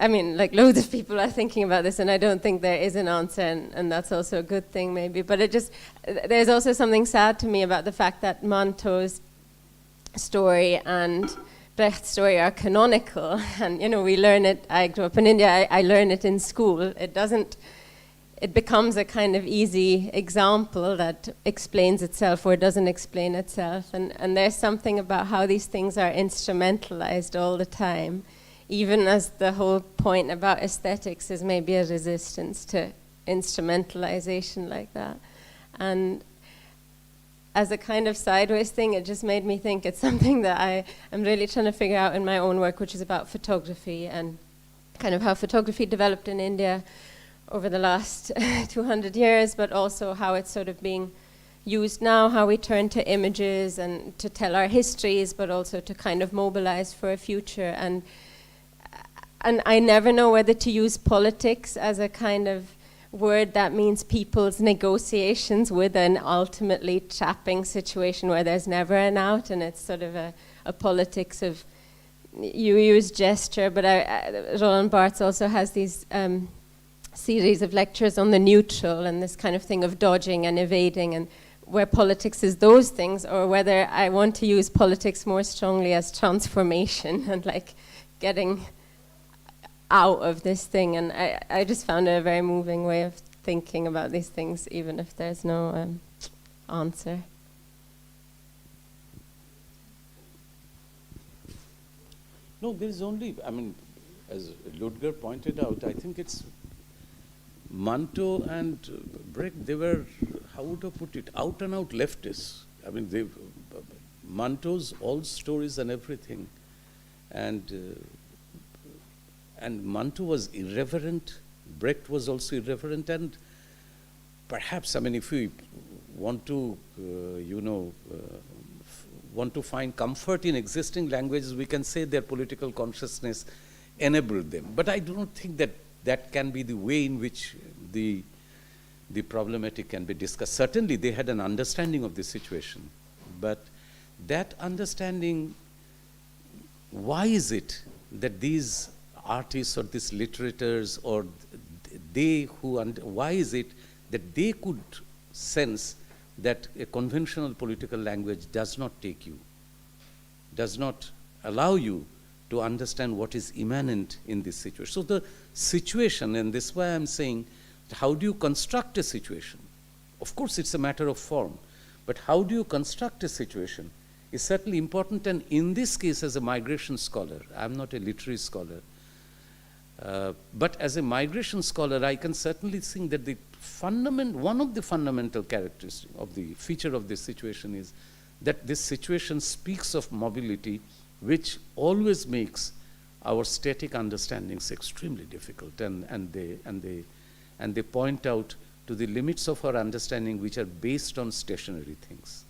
I mean, like loads of people are thinking about this and I don't think there is an answer, and that's also a good thing maybe, but there's also something sad to me about the fact that Manto's story and Brecht's story are canonical, and we learn it. I grew up in India. I learn it in school. It becomes a kind of easy example that explains itself or doesn't explain itself. And there's something about how these things are instrumentalized all the time, even as the whole point about aesthetics is maybe a resistance to instrumentalization like that. And as a kind of sideways thing, it just made me think it's something that I am really trying to figure out in my own work, which is about photography and kind of how photography developed in India over the last 200 years, but also how it's sort of being used now, how we turn to images and to tell our histories, but also to kind of mobilize for a future. And I never know whether to use politics as a kind of word that means people's negotiations with an ultimately trapping situation where there's never an out, and it's sort of a politics of, you use gesture, but Roland Barthes also has these series of lectures on the neutral and this kind of thing of dodging and evading, and where politics is those things, or whether I want to use politics more strongly as transformation and like getting out of this thing. And I just found it a very moving way of thinking about these things, even if there's no answer. No, there is only, I mean, as Ludgar pointed out, I think it's Manto and Brecht, they were, how would I put it, out and out leftists. I mean, Manto's all stories and everything, and Manto was irreverent, Brecht was also irreverent, and perhaps, I mean, if we want to, want to find comfort in existing languages, we can say their political consciousness enabled them. But I do not think that that can be the way in which the problematic can be discussed. Certainly, they had an understanding of the situation, but that understanding, why is it that these artists or these literators or why is it that they could sense that a conventional political language does not take you, does not allow you to understand what is immanent in this situation. So the situation, and this is why I'm saying, how do you construct a situation? Of course, it's a matter of form, but how do you construct a situation is certainly important. And in this case, as a migration scholar, I'm not a literary scholar, but as a migration scholar, I can certainly think that one of the fundamental characteristics of the feature of this situation is that this situation speaks of mobility, which always makes our static understandings extremely difficult, and they point out to the limits of our understanding, which are based on stationary things.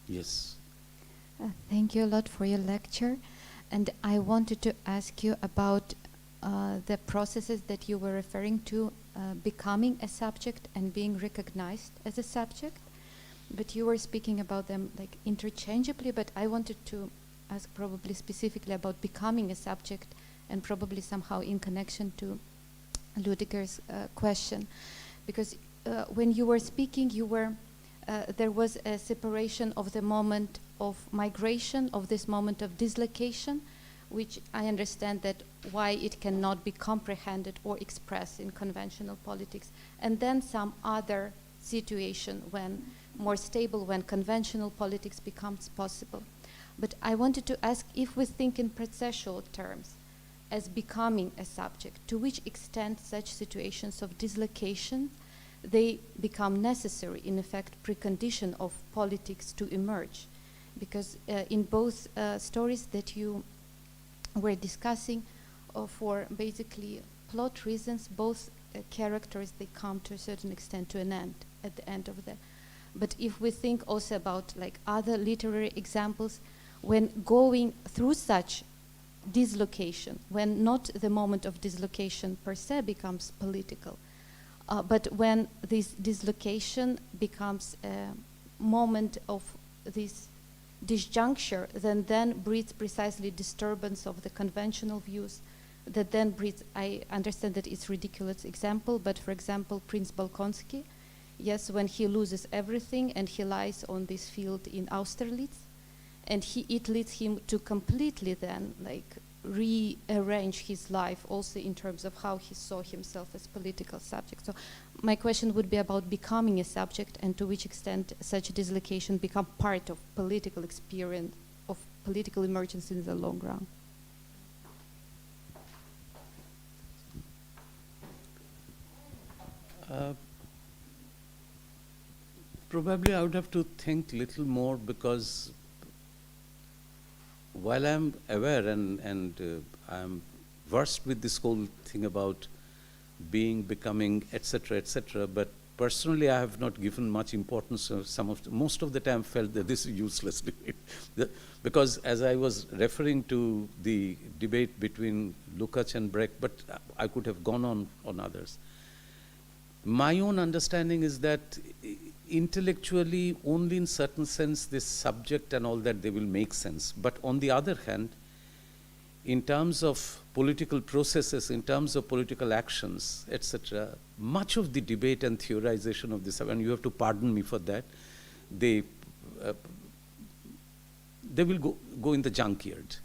Yes. Thank you a lot for your lecture. And I wanted to ask you about the processes that you were referring to, becoming a subject and being recognized as a subject. But you were speaking about them like interchangeably, but I wanted to ask probably specifically about becoming a subject, and probably somehow in connection to Ludgar's question. Because when you were speaking, there was a separation of the moment of migration, of this moment of dislocation, which I understand that why it cannot be comprehended or expressed in conventional politics. And then some other situation when more stable, when conventional politics becomes possible. But I wanted to ask, if we think in processual terms as becoming a subject, to which extent such situations of dislocation, they become necessary, in effect, precondition of politics to emerge? Because in both stories that you were discussing, for basically plot reasons, both characters, they come to a certain extent to an end at the end of the. But if we think also about like other literary examples, when going through such dislocation, when not the moment of dislocation per se becomes political, but when this dislocation becomes a moment of this disjuncture, then breeds precisely disturbance of the conventional views, that then breeds, I understand that it's ridiculous example, but for example, Prince Bolkonsky, yes, when he loses everything and he lies on this field in Austerlitz, and it leads him to completely then like rearrange his life also in terms of how he saw himself as political subject. So my question would be about becoming a subject, and to which extent such a dislocation become part of political experience, of political emergence in the long run. Probably I would have to think little more, because while I'm aware and I'm versed with this whole thing about being, becoming, etc., but personally I have not given much importance to most of the time felt that this is useless debate. Because as I was referring to the debate between Lukács and Brecht, but I could have gone on others. My own understanding is that intellectually, only in certain sense, this subject and all that, they will make sense. But on the other hand, in terms of political processes, in terms of political actions, etc., much of the debate and theorization of this, and you have to pardon me for that, they will go in the junkyard.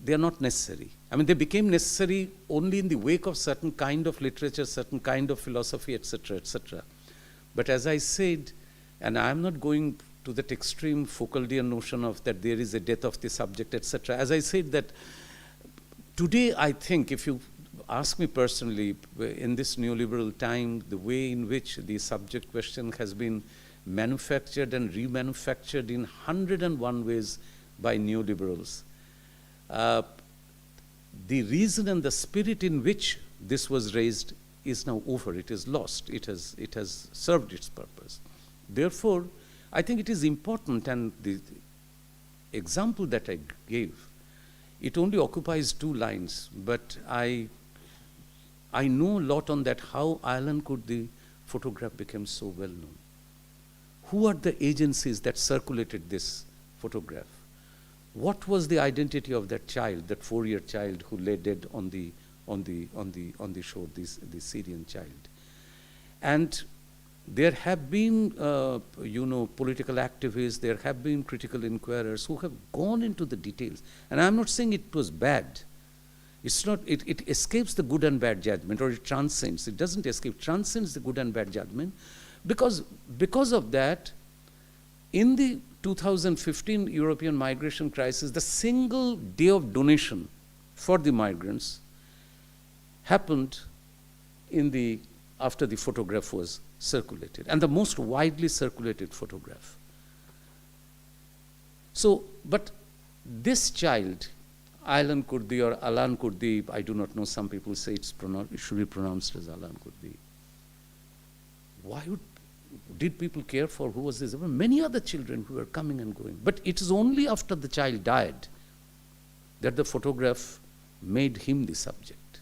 they are not necessary. I mean, they became necessary only in the wake of certain kind of literature, certain kind of philosophy, etc., etc. But as I said, and I am not going to that extreme Foucauldian notion of that there is a death of the subject, etc. As I said, that today I think, if you ask me personally, in this neoliberal time, the way in which the subject question has been manufactured and remanufactured in 101 ways by neoliberals, the reason and the spirit in which this was raised is now over. It is lost. It has served its purpose. Therefore, I think it is important, and the example that I gave, it only occupies 2 lines, but I know a lot on that, how Ireland could the photograph become so well known. Who are the agencies that circulated this photograph? What was the identity of that child, that 4-year child who lay dead on the shore, the Syrian child? And there have been, political activists, there have been critical inquirers who have gone into the details. And I'm not saying it was bad. It's not, it escapes the good and bad judgment, or it transcends. It doesn't escape, transcends the good and bad judgment. Because of that, in the 2015 European migration crisis, the single day of donation for the migrants happened after the photograph was circulated, and the most widely circulated photograph. So, but this child, Alan Kurdi or Alan Kurdi, I do not know, some people say it should be pronounced as Alan Kurdi. Why did people care for who was this? There were many other children who were coming and going. But it is only after the child died that the photograph made him the subject.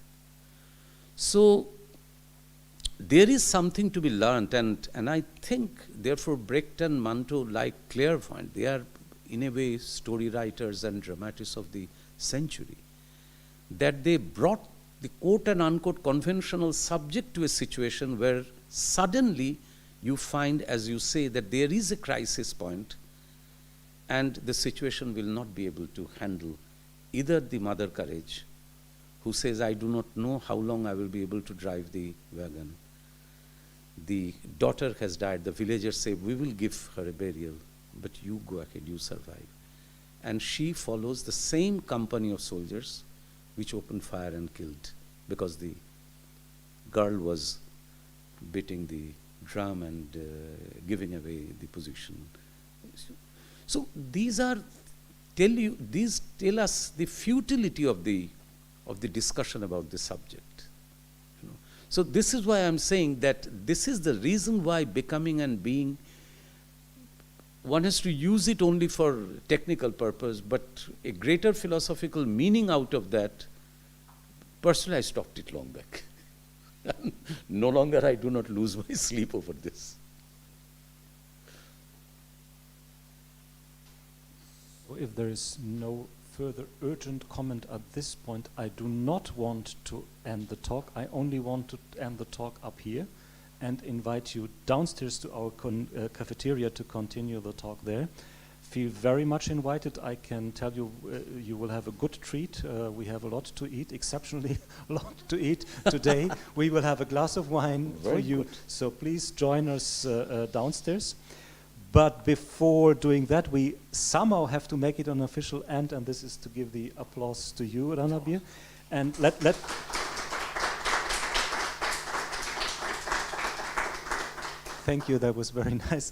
So there is something to be learned, and I think, therefore, Brecht and Manto, like Clairvoyant, they are, in a way, story writers and dramatists of the century, that they brought the quote and unquote conventional subject to a situation where suddenly you find, as you say, that there is a crisis point and the situation will not be able to handle either the mother courage, who says, I do not know how long I will be able to drive the wagon. The daughter has died. The villagers say, we will give her a burial, but you go ahead, you survive. And she follows the same company of soldiers which opened fire and killed, because the girl was beating the drum and giving away the position. So these tell us the futility of the discussion about the subject. So this is why I'm saying that this is the reason why becoming and being, one has to use it only for technical purpose, but a greater philosophical meaning out of that, personally I stopped it long back. No longer I do not lose my sleep over this. So if there is no further urgent comment at this point, I do not want to end the talk. I only want to end the talk up here and invite you downstairs to our cafeteria to continue the talk there. Feel very much invited. I can tell you, you will have a good treat. We have a lot to eat, exceptionally a lot to eat today. We will have a glass of wine for you. Good. So please join us downstairs. But before doing that, we somehow have to make it an official end, and this is to give the applause to you, Ranabir. And let Thank you, that was very nice.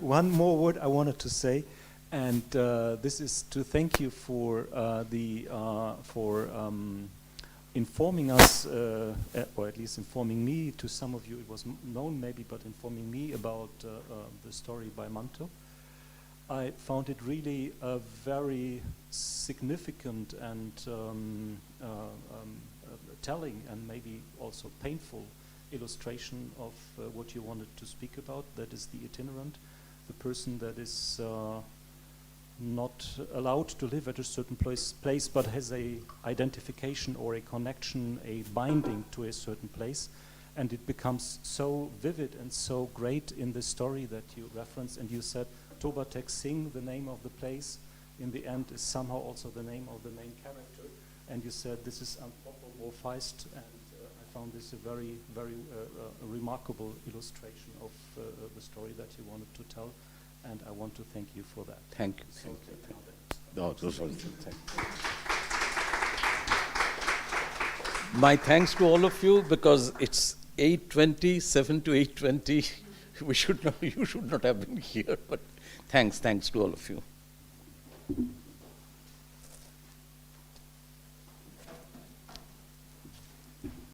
One more word I wanted to say, and this is to thank you for informing us, or at least informing me. To some of you it was known maybe, but informing me about the story by Manto. I found it really a very significant and telling and maybe also painful illustration of what you wanted to speak about. That is the itinerant, the person that is not allowed to live at a certain place, but has a identification or a connection, a binding to a certain place, and it becomes so vivid and so great in the story that you referenced. And you said Toba Tek Singh, the name of the place, in the end is somehow also the name of the main character. And you said this is anthropomorphized, and I found this a very, very remarkable illustration of the story that you wanted to tell, and I want to thank you for that. Thank you. So Thank you. now No, those are- thank you. My thanks to all of you, because it's 8:20, 7 to 8:20. You should not have been here, but thanks to all of you.